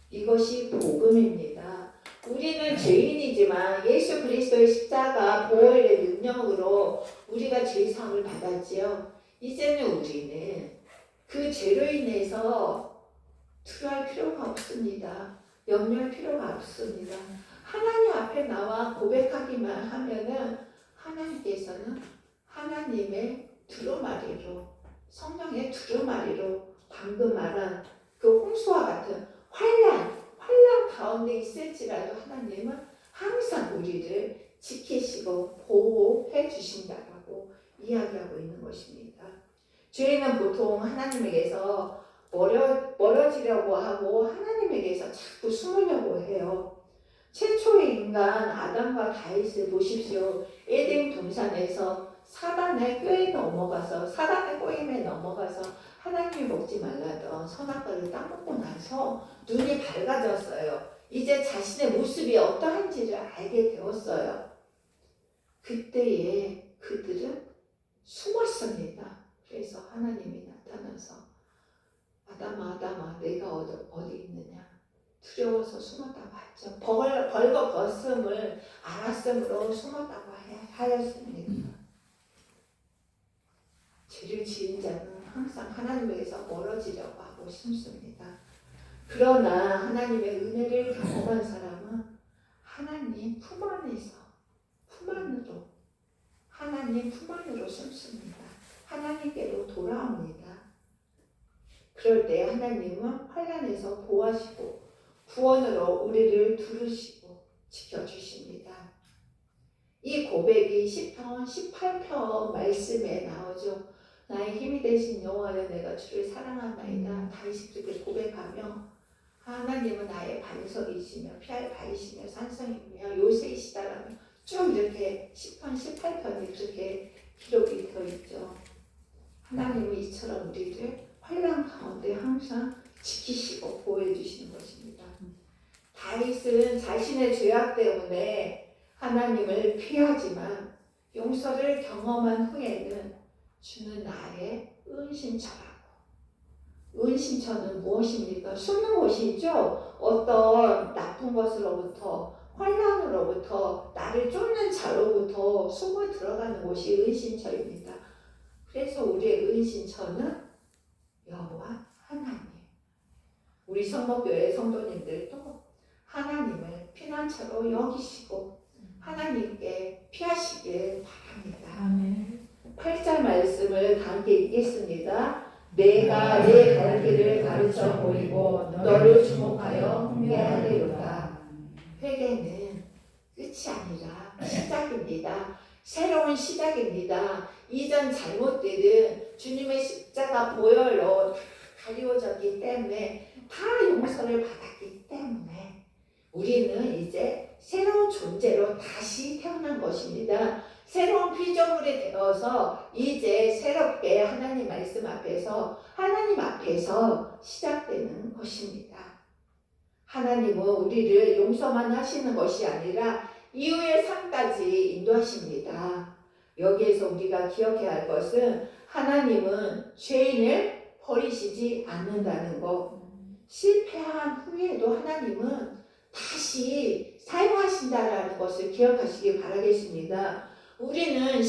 이것이 복음입니다. 우리는 죄인이지만 예수 그리스도의 십자가 보혈의 능력으로 우리가 죄사함을 받았지요. 이제는 우리는 그 죄로 인해서 두려워할 필요가 없습니다. 염려할 필요가 없습니다. 하나님 앞에 나와 고백하기만 하면은 하나님께서는 하나님의 두루마리로, 성령의 두루마리로 방금 말한 그 홍수와 같은 환난 가운데 있을지라도 하나님은 항상 우리를 지키시고 보호해 주신다고 이야기하고 있는 것입니다. 죄인은 보통 하나님에게서 멀어지려고 하고 하나님에게서 자꾸 숨으려고 해요. 최초의 인간 아담과 다윗을 보십시오. 에덴 동산에서 사단의 꼬임에 넘어가서 하나님이 먹지 말라던 선악과를 따먹고 나서 눈이 밝아졌어요. 이제 자신의 모습이 어떠한지를 알게 되었어요. 그때에 그들은 숨었습니다. 그래서 하나님이 나타나서 아담아 내가 어디 있느냐, 두려워서 숨었다고 하죠. 벌거 벗음을 알았으므로 숨었다고 하였습니다. 죄를 지은 자는 항상 하나님에게서 멀어지려고 하고 숨습니다. 그러나 하나님의 은혜를 경험한 사람은 하나님 품 안으로 숨습니다. 하나님께로 돌아옵니다. 그럴 때 하나님은 환난에서 보호하시고 구원으로 우리를 두르시고 지켜주십니다. 이 고백이 시편 18편 말씀에 나오죠. 나의 힘이 되신 여호와여 내가 주를 사랑하나이다. 다윗이 그렇게 고백하며 하나님은 나의 반석이시며 피할 바위시며 산성이며 요새이시다라며 쭉 이렇게 시편 18편이 그렇게 기록이 되어 있죠. 하나님은 이처럼 우리를 환난 가운데 항상 지키시고 보호해 주시는 것입니다. 다윗은 자신의 죄악 때문에 하나님을 피하지만 용서를 경험한 후에는 주는 나의 은신처라고. 은신처는 무엇입니까? 숨는 곳이죠. 어떤 나쁜 것으로부터, 환난으로부터, 나를 쫓는 자로부터 숨어 들어가는 곳이 은신처입니다. 그래서 우리의 은신처는 여호와 하나님. 우리 성목교회 성도님들도 하나님을 피난처로 여기시고 하나님께 피하시길 바랍니다. 아멘. 8절 말씀을 함께 읽겠습니다. 내가 내 갈 길을 가르쳐 보이고 너를 주목하여 훈계하리로다. 회개는 끝이 아니라 시작입니다. 새로운 시작입니다. 이전 잘못들은 주님의 십자가 보혈로 다 가리워졌기 때문에 다 용서를 받았기 때문에 우리는 이제 새로운 존재로 다시 태어난 것입니다. 새로운 피조물이 되어서 이제 새롭게 하나님 말씀 앞에서 하나님 앞에서 시작되는 것입니다. 하나님은 우리를 용서만 하시는 것이 아니라 이후의 삶까지 인도하십니다. 여기에서 우리가 기억해야 할 것은 하나님은 죄인을 버리시지 않는다는 것. 실패한 후에도 하나님은 다시 사용하신다라는 것을 기억하시기 바라겠습니다. 우리는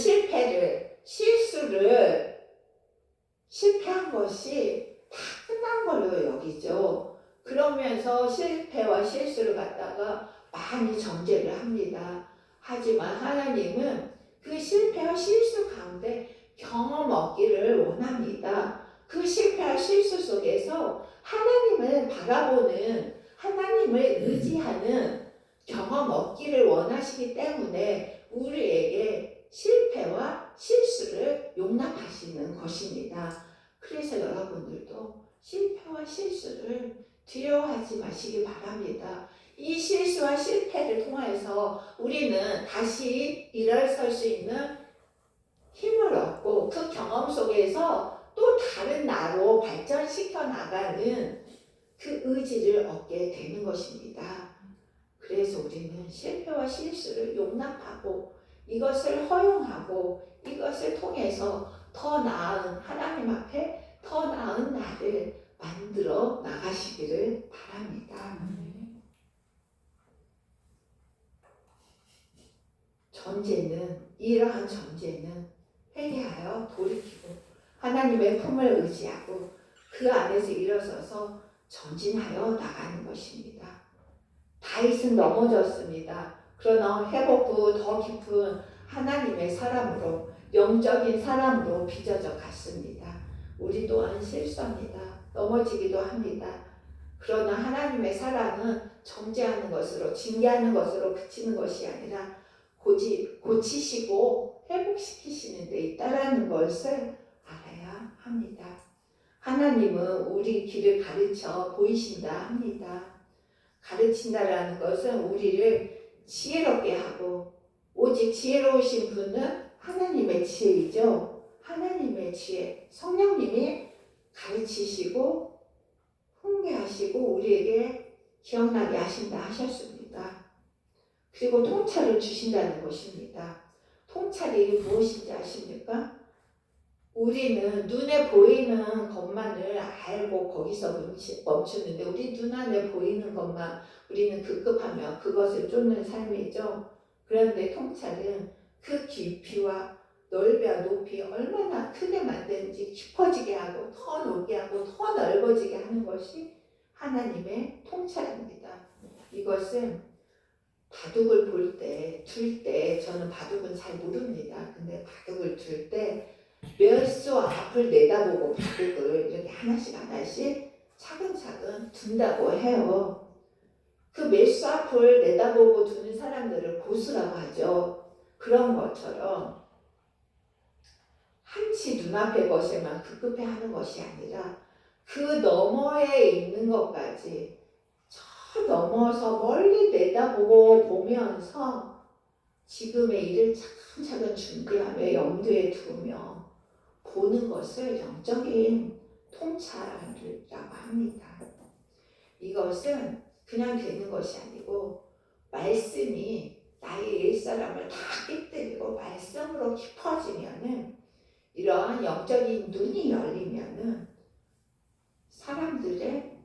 실패한 것이 다 끝난 걸로 여기죠. 그러면서 실패와 실수를 갖다가 많이 정죄를 합니다. 하지만 하나님은 그 실패와 실수 가운데 경험 얻기를 원합니다. 그 실패와 실수 속에서 하나님을 바라보는, 하나님을 의지하는 경험 얻기를 원하시기 때문에 우리에게 실패와 실수를 용납하시는 것입니다. 그래서 여러분들도 실패와 실수를 두려워하지 마시기 바랍니다. 이 실수와 실패를 통해서 우리는 다시 일어설 수 있는 힘을 얻고 그 경험 속에서 또 다른 나로 발전시켜 나가는 그 의지를 얻게 되는 것입니다. 그래서 우리는 실패와 실수를 용납하고 이것을 허용하고 이것을 통해서 더 나은 하나님 앞에 더 나은 나를 만들어 나가시기를 바랍니다. 이러한 전제는 회개하여 돌이키고 하나님의 품을 의지하고 그 안에서 일어서서 전진하여 나가는 것입니다. 다윗은 넘어졌습니다. 그러나 회복 후 더 깊은 하나님의 사람으로, 영적인 사람으로 빚어져 갔습니다. 우리 또한 실수합니다. 넘어지기도 합니다. 그러나 하나님의 사랑은 정죄하는 것으로, 징계하는 것으로 그치는 것이 아니라 고치시고 회복시키시는 데 있다라는 것을 알아야 합니다. 하나님은 우리 길을 가르쳐 보이신다 합니다. 가르친다라는 것은 우리를 지혜롭게 하고, 오직 지혜로우신 분은 하나님의 지혜이죠. 하나님의 지혜, 성령님이 가르치시고 훈계하시고 우리에게 기억나게 하신다 하셨습니다. 그리고 통찰을 주신다는 것입니다. 통찰이 무엇인지 아십니까? 우리는 눈에 보이는 것만을 알고 거기서 멈추는데, 우리 눈안에 보이는 것만 우리는 급급하며 그것을 쫓는 삶이죠. 그런데 통찰은 그 깊이와 넓이와 높이 얼마나 크게 만드는지 깊어지게 하고 더 높게 하고 더 넓어지게 하는 것이 하나님의 통찰입니다. 이것은 바둑을 둘 때, 저는 바둑은 잘 모릅니다. 근데 바둑을 둘 때 몇 수 앞을 내다보고 바둑을 이렇게 하나씩 차근차근 둔다고 해요. 그 몇 수 앞을 내다보고 두는 사람들을 고수라고 하죠. 그런 것처럼 한치 눈앞의 것에만 급급해 하는 것이 아니라 그 너머에 있는 것까지 저 넘어서 멀리 내다보고 보면서 지금의 일을 차근차근 준비하며 염두에 두며 보는 것을 영적인 통찰이라고 합니다. 이것은 그냥 되는 것이 아니고 말씀이 나의 옛사람을 다 깨뜨리고 말씀으로 깊어지면은, 이러한 영적인 눈이 열리면은 사람들의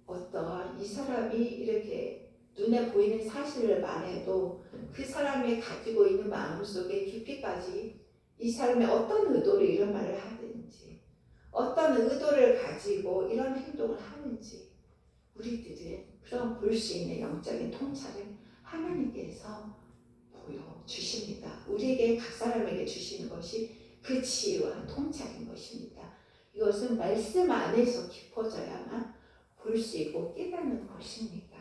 어떤 이 사람이 이렇게 눈에 보이는 사실을 말해도 그 사람이 가지고 있는 마음속에 깊이까지 이 사람의 어떤 의도로 이런 말을 하든지 어떤 의도를 가지고 이런 행동을 하는지 우리들은 그런 볼 수 있는 영적인 통찰을 하나님께서 보여주십니다. 우리에게 각 사람에게 주시는 것이 그 지혜와 통찰인 것입니다. 이것은 말씀 안에서 깊어져야만 볼 수 있고 깨닫는 것입니다.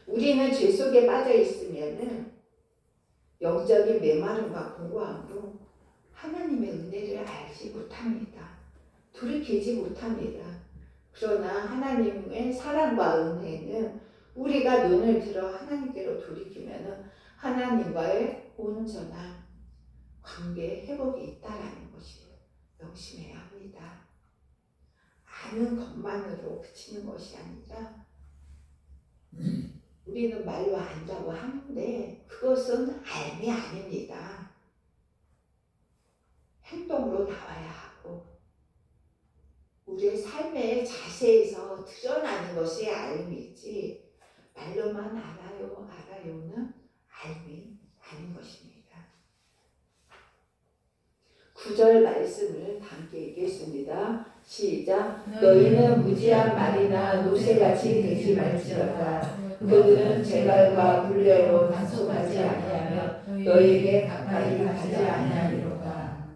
우리는 죄 속에 빠져 있으면은 영적인 메마름과 공고함으로 하나님의 은혜를 알지 못합니다. 돌이키지 못합니다. 그러나 하나님의 사랑과 은혜는 우리가 눈을 들어 하나님께로 돌이키면은 하나님과의 온전한 관계 회복이 있다라는 것을 명심해야 합니다. 아는 것만으로 그치는 것이 아니라, 우리는 말로 안다고 하는데 그것은 알미 아닙니다. 행동으로 나와야 하고 우리의 삶의 자세에서 드러나는 것이 알미지, 말로만 알아요는 알미 아닌 것입니다. 9절 말씀을 함께 읽겠습니다. 시작. 너희는 무지한 말이나 노새같이 되지 말지어다. 그들은 제갈과 굴레로 단속하지 아니하며 너희에게 가까이 가지 아니하리로다.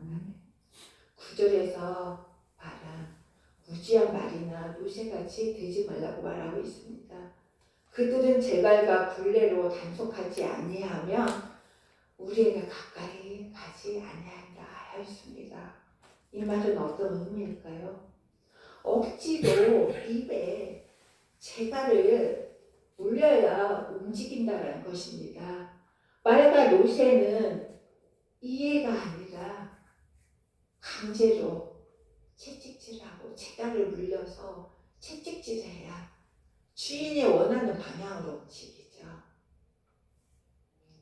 9절에서 말한 무지한 말이나 노새같이 되지 말라고 말하고 있습니다. 그들은 제갈과 굴레로 단속하지 아니하며 우리에게 가까이 가지 아니한다 하였습니다. 이 말은 어떤 의미일까요? 억지로 입에 제갈을 물려야 움직인다는 것입니다. 말과 노새는 이해가 아니라 강제로 채찍질하고 제갈을 물려서 채찍질해야 주인이 원하는 방향으로 움직이죠.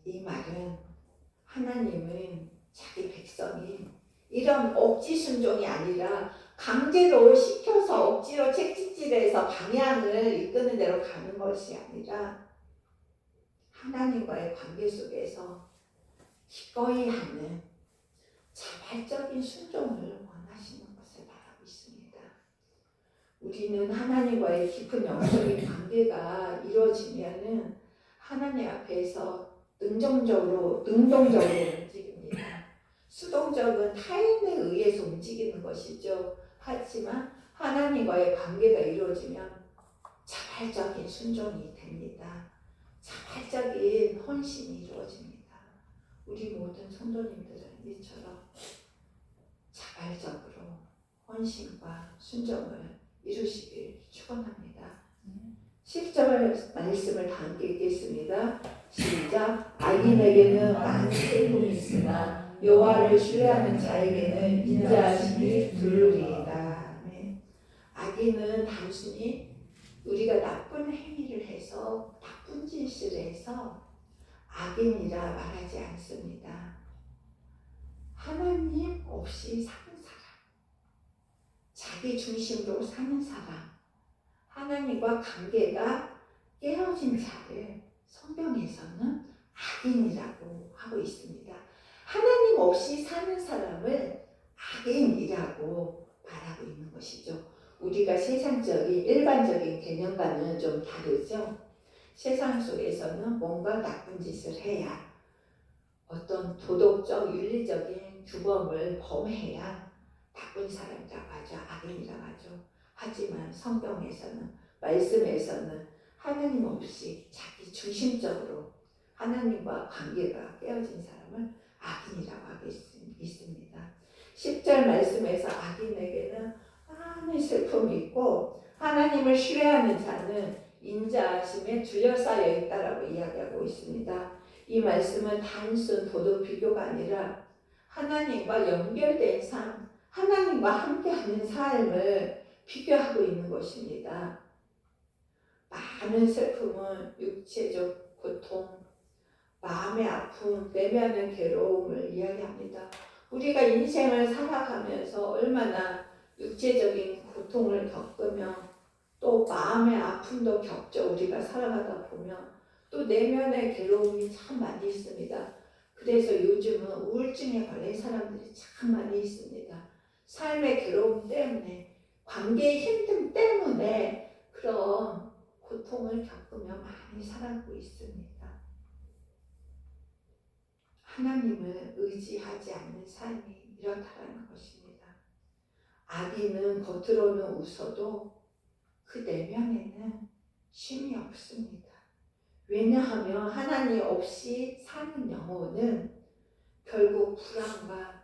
이 말은 하나님은 자기 백성이 이런 억지 순종이 아니라 강제로 시켜서 억지로 채찍질해서 방향을 이끄는 대로 가는 것이 아니라 하나님과의 관계 속에서 기꺼이 하는 자발적인 순종을 원하시는 것을 말하고 있습니다. 우리는 하나님과의 깊은 영적인 관계가 이루어지면은 하나님 앞에서 능동적으로 움직입니다. 수동적은 타인에 의해서 움직이는 것이죠. 하지만 하나님과의 관계가 이루어지면 자발적인 순종이 됩니다. 자발적인 헌신이 이루어집니다. 우리 모든 성도님들은 이처럼 자발적으로 헌신과 순종을 이루시길 축원합니다. 10절 말씀을 다 함께 읽겠습니다. 시작. 악인에게는 많은 슬픔이 있으나 여호와를 신뢰하는 자에게는 인자하심이 두루리이다. 아멘. 악인은 단순히 우리가 나쁜 행위를 해서 나쁜 짓을 해서 악인이라 말하지 않습니다. 하나님 없이 사는 사람, 자기 중심으로 사는 사람, 하나님과 관계가 깨어진 자를 성경에서는 악인이라고 하고 있습니다. 하나님 없이 사는 사람을 악인이라고 말하고 있는 것이죠. 우리가 세상적인 일반적인 개념과는 좀 다르죠. 세상 속에서는 뭔가 나쁜 짓을 해야 어떤 도덕적 윤리적인 규범을 범해야 나쁜 사람이라고 하죠. 악인이라고 하죠. 하지만 성경에서는 말씀에서는 하나님 없이 자기 중심적으로 하나님과 관계가 깨어진 사람을 악인이라고 하고 있습니다. 10절 말씀에서 악인에게는 많은 슬픔이 있고 하나님을 신뢰하는 자는 인자하심에 둘러싸여 있다라고 이야기하고 있습니다. 이 말씀은 단순 도덕 비교가 아니라 하나님과 연결된 삶, 하나님과 함께하는 삶을 비교하고 있는 것입니다. 많은 슬픔은 육체적 고통, 마음의 아픔, 내면의 괴로움을 이야기합니다. 우리가 인생을 살아가면서 얼마나 육체적인 고통을 겪으며 또 마음의 아픔도 겪죠. 우리가 살아가다 보면 또 내면의 괴로움이 참 많이 있습니다. 그래서 요즘은 우울증에 걸린 사람들이 참 많이 있습니다. 삶의 괴로움 때문에, 관계의 힘듦 때문에 그런 고통을 겪으며 많이 살아가고 있습니다. 하나님을 의지하지 않는 삶이 이렇다는 것입니다. 악인은 겉으로는 웃어도 그 내면에는 쉼이 없습니다. 왜냐하면 하나님 없이 사는 영혼은 결국 불안과,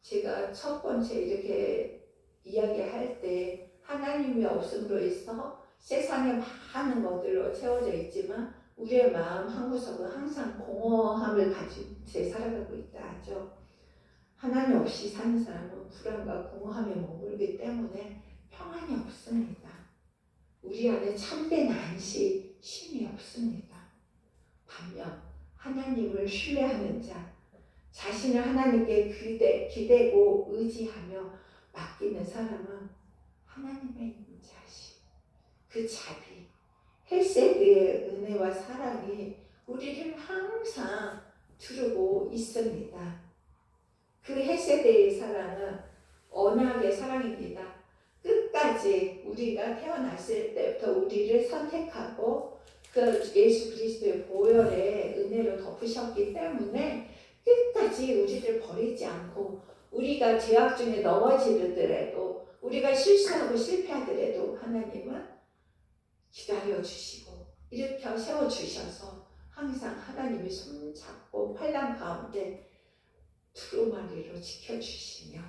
제가 첫 번째 이렇게 이야기할 때 하나님이 없음으로 인해서 세상에 많은 것들로 채워져 있지만 우리의 마음 한구석은 항상 공허함을 가지고 살아가고 있다 하죠. 하나님 없이 사는 사람은 불안과 공허함에 머물기 때문에 평안이 없습니다. 우리 안에 참된 안식, 쉼이 없습니다. 반면 하나님을 신뢰하는 자, 자신을 하나님께 기대고 의지하며 맡기는 사람은 하나님의 인자심, 그 자비, 헤세드의 은혜와 사랑이 우리를 항상 두르고 있습니다. 그 헤세드의 사랑은 언약의 사랑입니다. 끝까지 우리가 태어났을 때부터 우리를 선택하고 그 예수 그리스도의 보혈의 은혜로 덮으셨기 때문에 끝까지 우리를 버리지 않고, 우리가 죄악 중에 넘어지더라도, 우리가 실수하고 실패하더라도 하나님은 기다려주시고 일으켜 세워주셔서 항상 하나님의 손잡고 환난 가운데 두루마리로 지켜주시며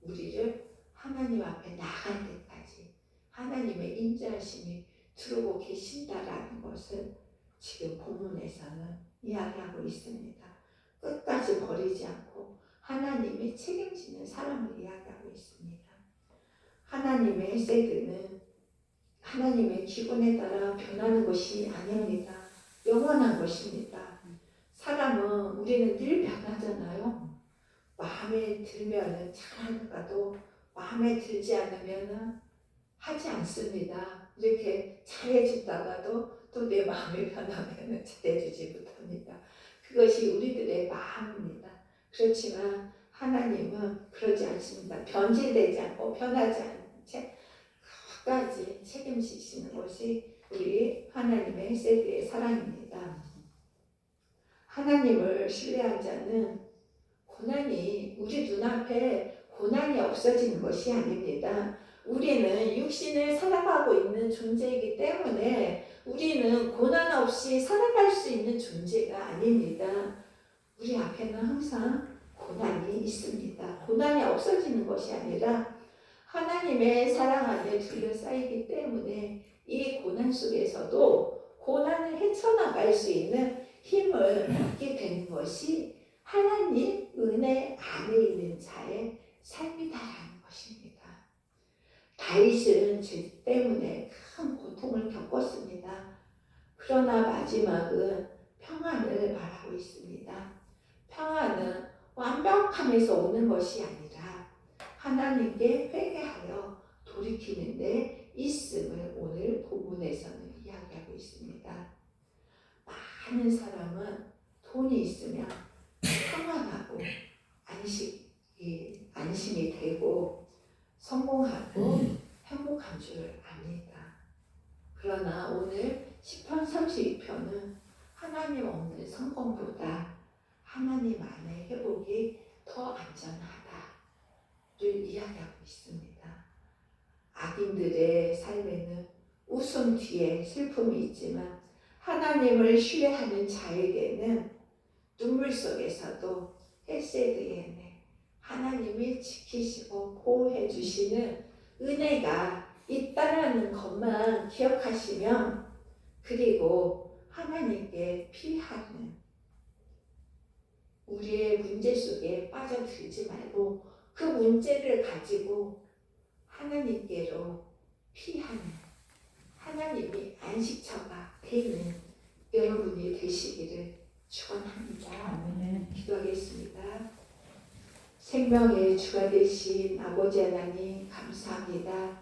우리를 하나님 앞에 나갈 때까지 하나님의 인자하심이 두르고 계신다라는 것을 지금 본문에서는 이야기하고 있습니다. 끝까지 버리지 않고 하나님이 책임지는 사람을 이야기하고 있습니다. 하나님의 헤세드는 하나님의 기본에 따라 변하는 것이 아닙니다. 영원한 것입니다. 사람은 우리는 늘 변하잖아요. 마음에 들면 잘하다가도 마음에 들지 않으면 하지 않습니다. 이렇게 잘해주다가도 또 내 마음이 변하면 잘해주지 못합니다. 그것이 우리들의 마음입니다. 그렇지만 하나님은 그러지 않습니다. 변질되지 않고 변하지 않은 채 끝까지 책임지시는 것이 우리 하나님의 헤세드의 사랑입니다. 하나님을 신뢰한 자는 고난이, 우리 눈앞에 고난이 없어지는 것이 아닙니다. 우리는 육신을 살아가고 있는 존재이기 때문에 우리는 고난 없이 살아갈 수 있는 존재가 아닙니다. 우리 앞에는 항상 고난이 있습니다. 고난이 없어지는 것이 아니라 하나님의 사랑 안에 둘러싸이기 때문에 이 고난 속에서도 고난을 헤쳐나갈 수 있는 힘을 얻게 되는 것이 하나님 은혜 안에 있는 자의 삶이다라는 것입니다. 다윗은 죄 때문에 큰 고통을 겪었습니다. 그러나 마지막은 평안을 말하고 있습니다. 평안은 완벽함에서 오는 것이 아니라 하나님께 회개하여 돌이키는데 있음을 오늘 본문에서는 이야기하고 있습니다. 많은 사람은 돈이 있으면 평안하고 안심이 되고 성공하고 행복한 줄 압니다. 그러나 오늘 시편 32편은 하나님 없는 성공보다 하나님 안의 회복이 더 안전하다를 이야기하고 있습니다. 악인들의 삶에는 웃음 뒤에 슬픔이 있지만 하나님을 신뢰하는 자에게는 눈물 속에서도 헤세드의 하나님이 지키시고 보호해 주시는 은혜가 있다라는 것만 기억하시면, 그리고 하나님께 피하는 우리의 문제 속에 빠져들지 말고 그 문제를 가지고 하나님께로 피하는 하나님이 안식처가 되는 여러분이 되시기를 축원합니다. 기도하겠습니다. 생명의 주가 되신 아버지 하나님 감사합니다.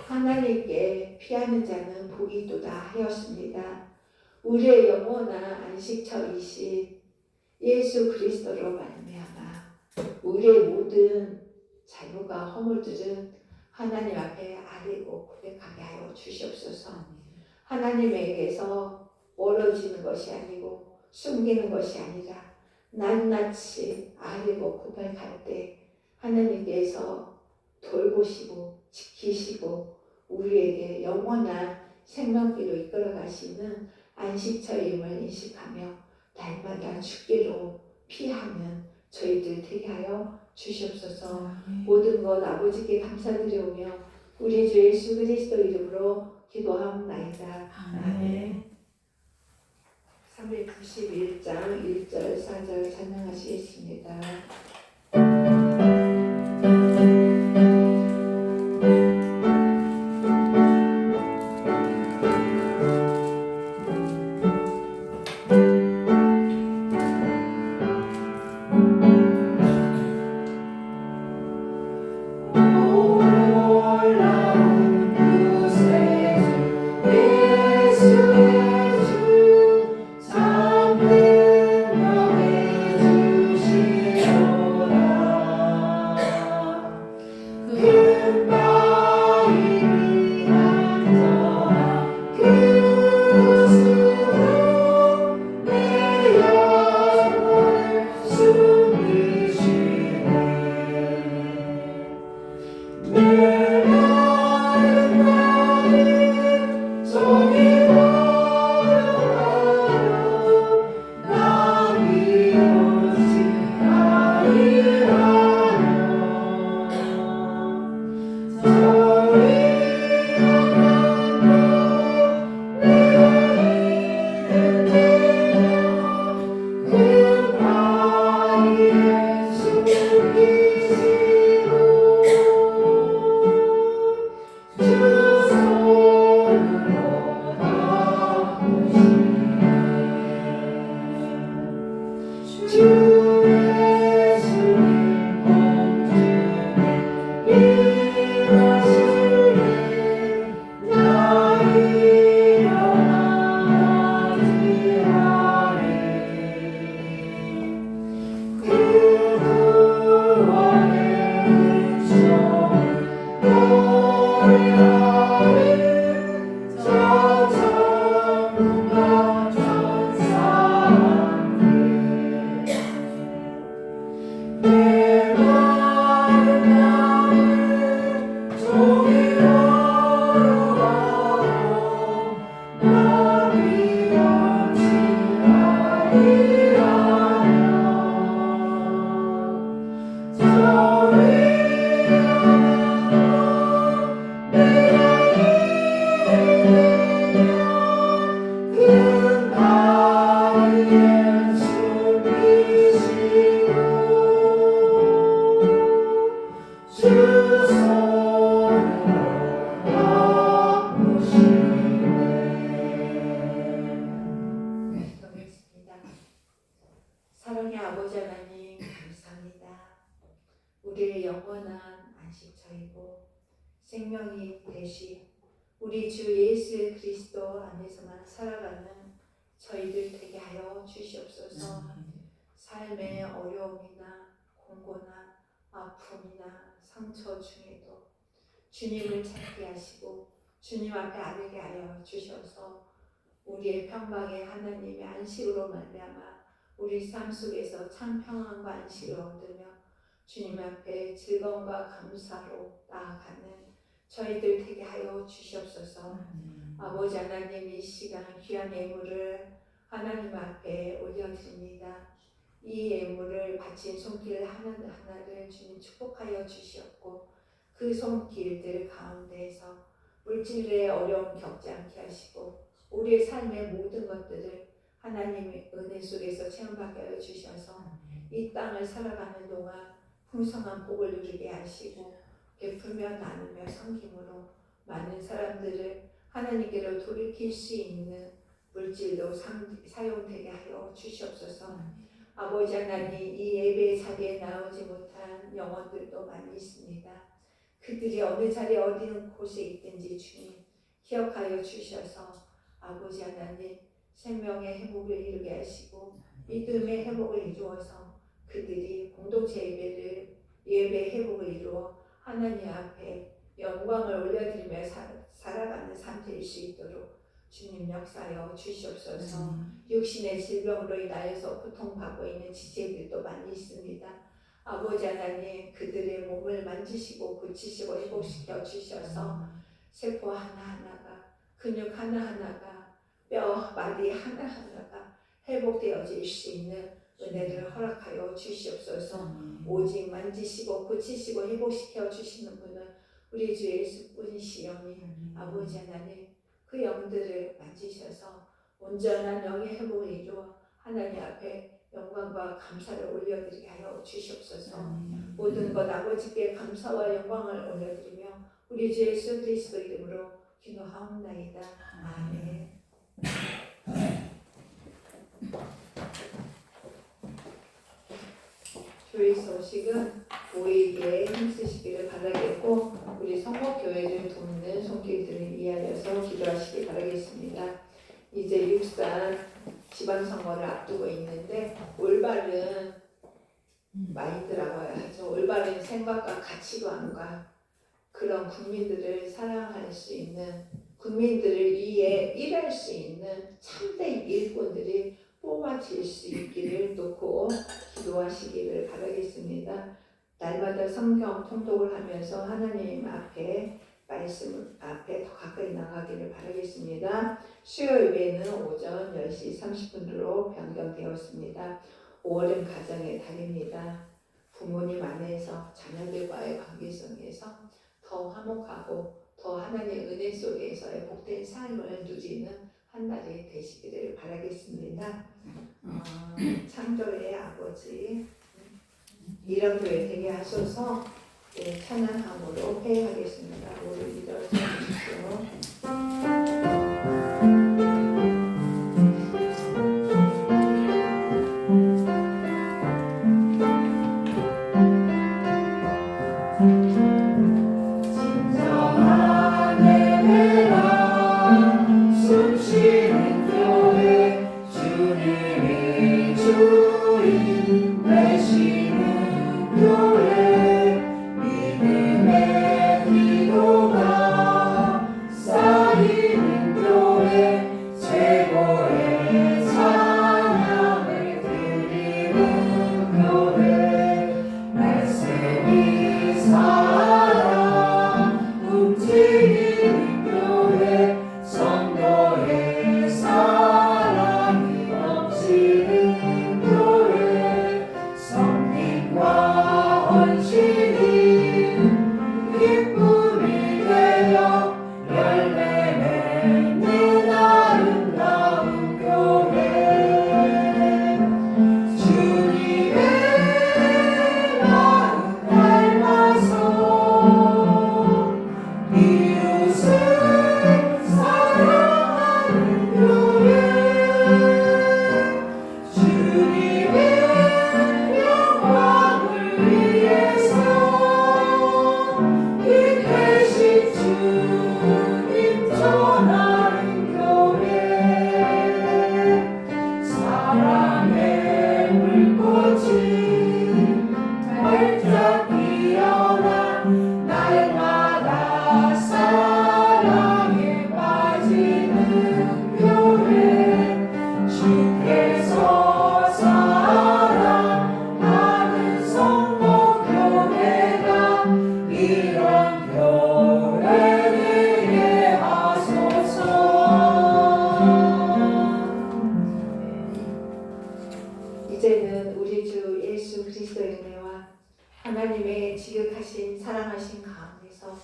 하나님께 피하는 자는 복이 있도다 하였습니다. 우리의 영원한 안식처이신 예수 그리스도로 말미암아 우리의 모든 잘못과 허물들은 하나님 앞에 아뢰고 고백하게 하여 주시옵소서. 하나님에게서 멀어지는 것이 아니고 숨기는 것이 아니라 낱낱이 아뢰고 고백할 때 하나님께서 돌보시고 지키시고 우리에게 영원한 생명길로 이끌어 가시는 안식처임을 인식하며 날마다 주께로 피하는 저희들 되게 하여 주시옵소서. 모든 것 아버지께 감사드리오며 우리 주 예수 그리스도 이름으로 기도하옵나이다. 아멘. 391장 1절 4절 찬양하시겠습니다. 아버지 하나님 감사합니다. 우리의 영원한 안식처이고 생명이 되시 우리 주 예수 그리스도 안에서만 살아가는 저희들 되게 하여 주시옵소서. 삶의 어려움이나 공고나 아픔이나 상처 중에도 주님을 찾게 하시고 주님 앞에 아뢰게 하여 주셔서 우리의 평강의 하나님의 안식으로 말미암아 우리 삶 속에서 참 평안과 안식을 얻으며 주님 앞에 즐거움과 감사로 나아가는 저희들 되게 하여 주시옵소서. 아버지 하나님 이 시간 귀한 예물을 하나님 앞에 올려드립니다. 이 예물을 바친 손길 하나하나를 주님 축복하여 주시옵고 그 손길들 가운데에서 물질의 어려움 겪지 않게 하시고 우리의 삶의 모든 것들을 하나님의 은혜 속에서 체험하게 하여 주셔서 이 땅을 살아가는 동안 풍성한 복을 누리게 하시고 베풀며 나누며 섬김으로 많은 사람들을 하나님께로 돌이킬 수 있는 물질로 사용되게 하여 주시옵소서. 아버지 하나님 이 예배 자리에 나오지 못한 영혼들도 많이 있습니다. 그들이 어느 자리에 어디 곳에 있든지 주님 기억하여 주셔서 아버지 하나님 생명의 회복을 이루게 하시고 믿음의 회복을 이루어서 그들이 공동체 예배 회복을 이루어 하나님 앞에 영광을 올려드리며 살아가는 삶 될 수 있도록 주님 역사하여 주시옵소서. 육신의 질병으로 인하여서 고통받고 있는 지체들도 많이 있습니다. 아버지 하나님 그들의 몸을 만지시고 고치시고 회복시켜 주셔서 세포 하나하나가 근육 하나하나가 뼈 마디 하나하나가 회복되어질 수 있는 은혜를 허락하여 주시옵소서. 오직 만지시고 고치시고 회복시켜 주시는 분은 우리 주 예수뿐이시오니 아버지 하나님 그 영들을 만지셔서 온전한 영의 회복을 이루어 하나님 앞에 영광과 감사를 올려드리게 하여 주시옵소서. 모든 것 아버지께 감사와 영광을 올려드리며 우리 주 예수 그리스도 이름으로 기도하옵나이다. 아멘. 교회 소식은 모이기에 힘쓰시기를 바라겠고 우리 성목교회를 돕는 손길들을 위하여서 기도하시기 바라겠습니다. 이제 육산 지방선거를 앞두고 있는데 올바른 마인드라고 하죠. 올바른 생각과 가치관과 그런 국민들을 사랑할 수 있는 국민들을 위해 일할 수 있는 참된 일꾼들이 뽑아질 수 있기를 놓고 기도하시기를 바라겠습니다. 날마다 성경 통독을 하면서 하나님 앞에 말씀 앞에 더 가까이 나가기를 바라겠습니다. 수요일 예배는 오전 10시 30분으로 변경되었습니다. 5월은 가정의 달입니다. 부모님 안에서 자녀들과의 관계성에서 더 화목하고 더 하나님의 은혜 속에서의 복된 삶을 누리는 한 달이 되시기를 바라겠습니다. 창조의 아버지 이런 교회 되게 하셔서 찬양함으로 회의하겠습니다. 우리 믿어 주십시오. 성도의 사랑이 넘치는 교회 사랑의 불꽃이 활짝 피어나 날마다 사랑에 빠지는 교회 주께서 사랑하는 성도 교회가 이런 교회 되게 하소서. 이제는 우리 주 예수 그리스도의 은혜와 하나님의 지극하신 사랑하신 가운데서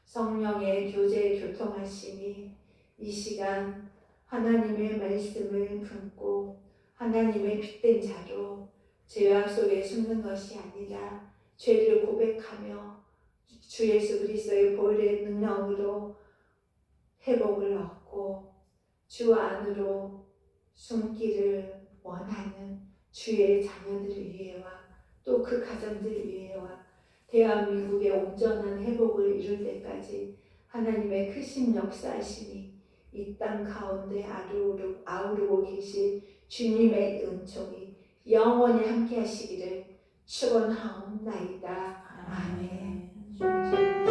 성령의 교제 교통하심이 이 시간 하나님의 말씀을 품고 하나님의 빛된 자로 죄악 속에 숨는 것이 아니라 죄를 고백하며 주 예수 그리스도의 보혈의 능력으로 회복을 얻고 주 안으로 숨기를 원하는 주의 자녀들 위해와 또 그 가정들 위해와 대한민국의 온전한 회복을 이룰 때까지 하나님의 크신 역사하심이 이 땅 가운데 아우르고 계신 주님의 은총이 영원히 함께 하시기를 축원하옵나이다. 아멘.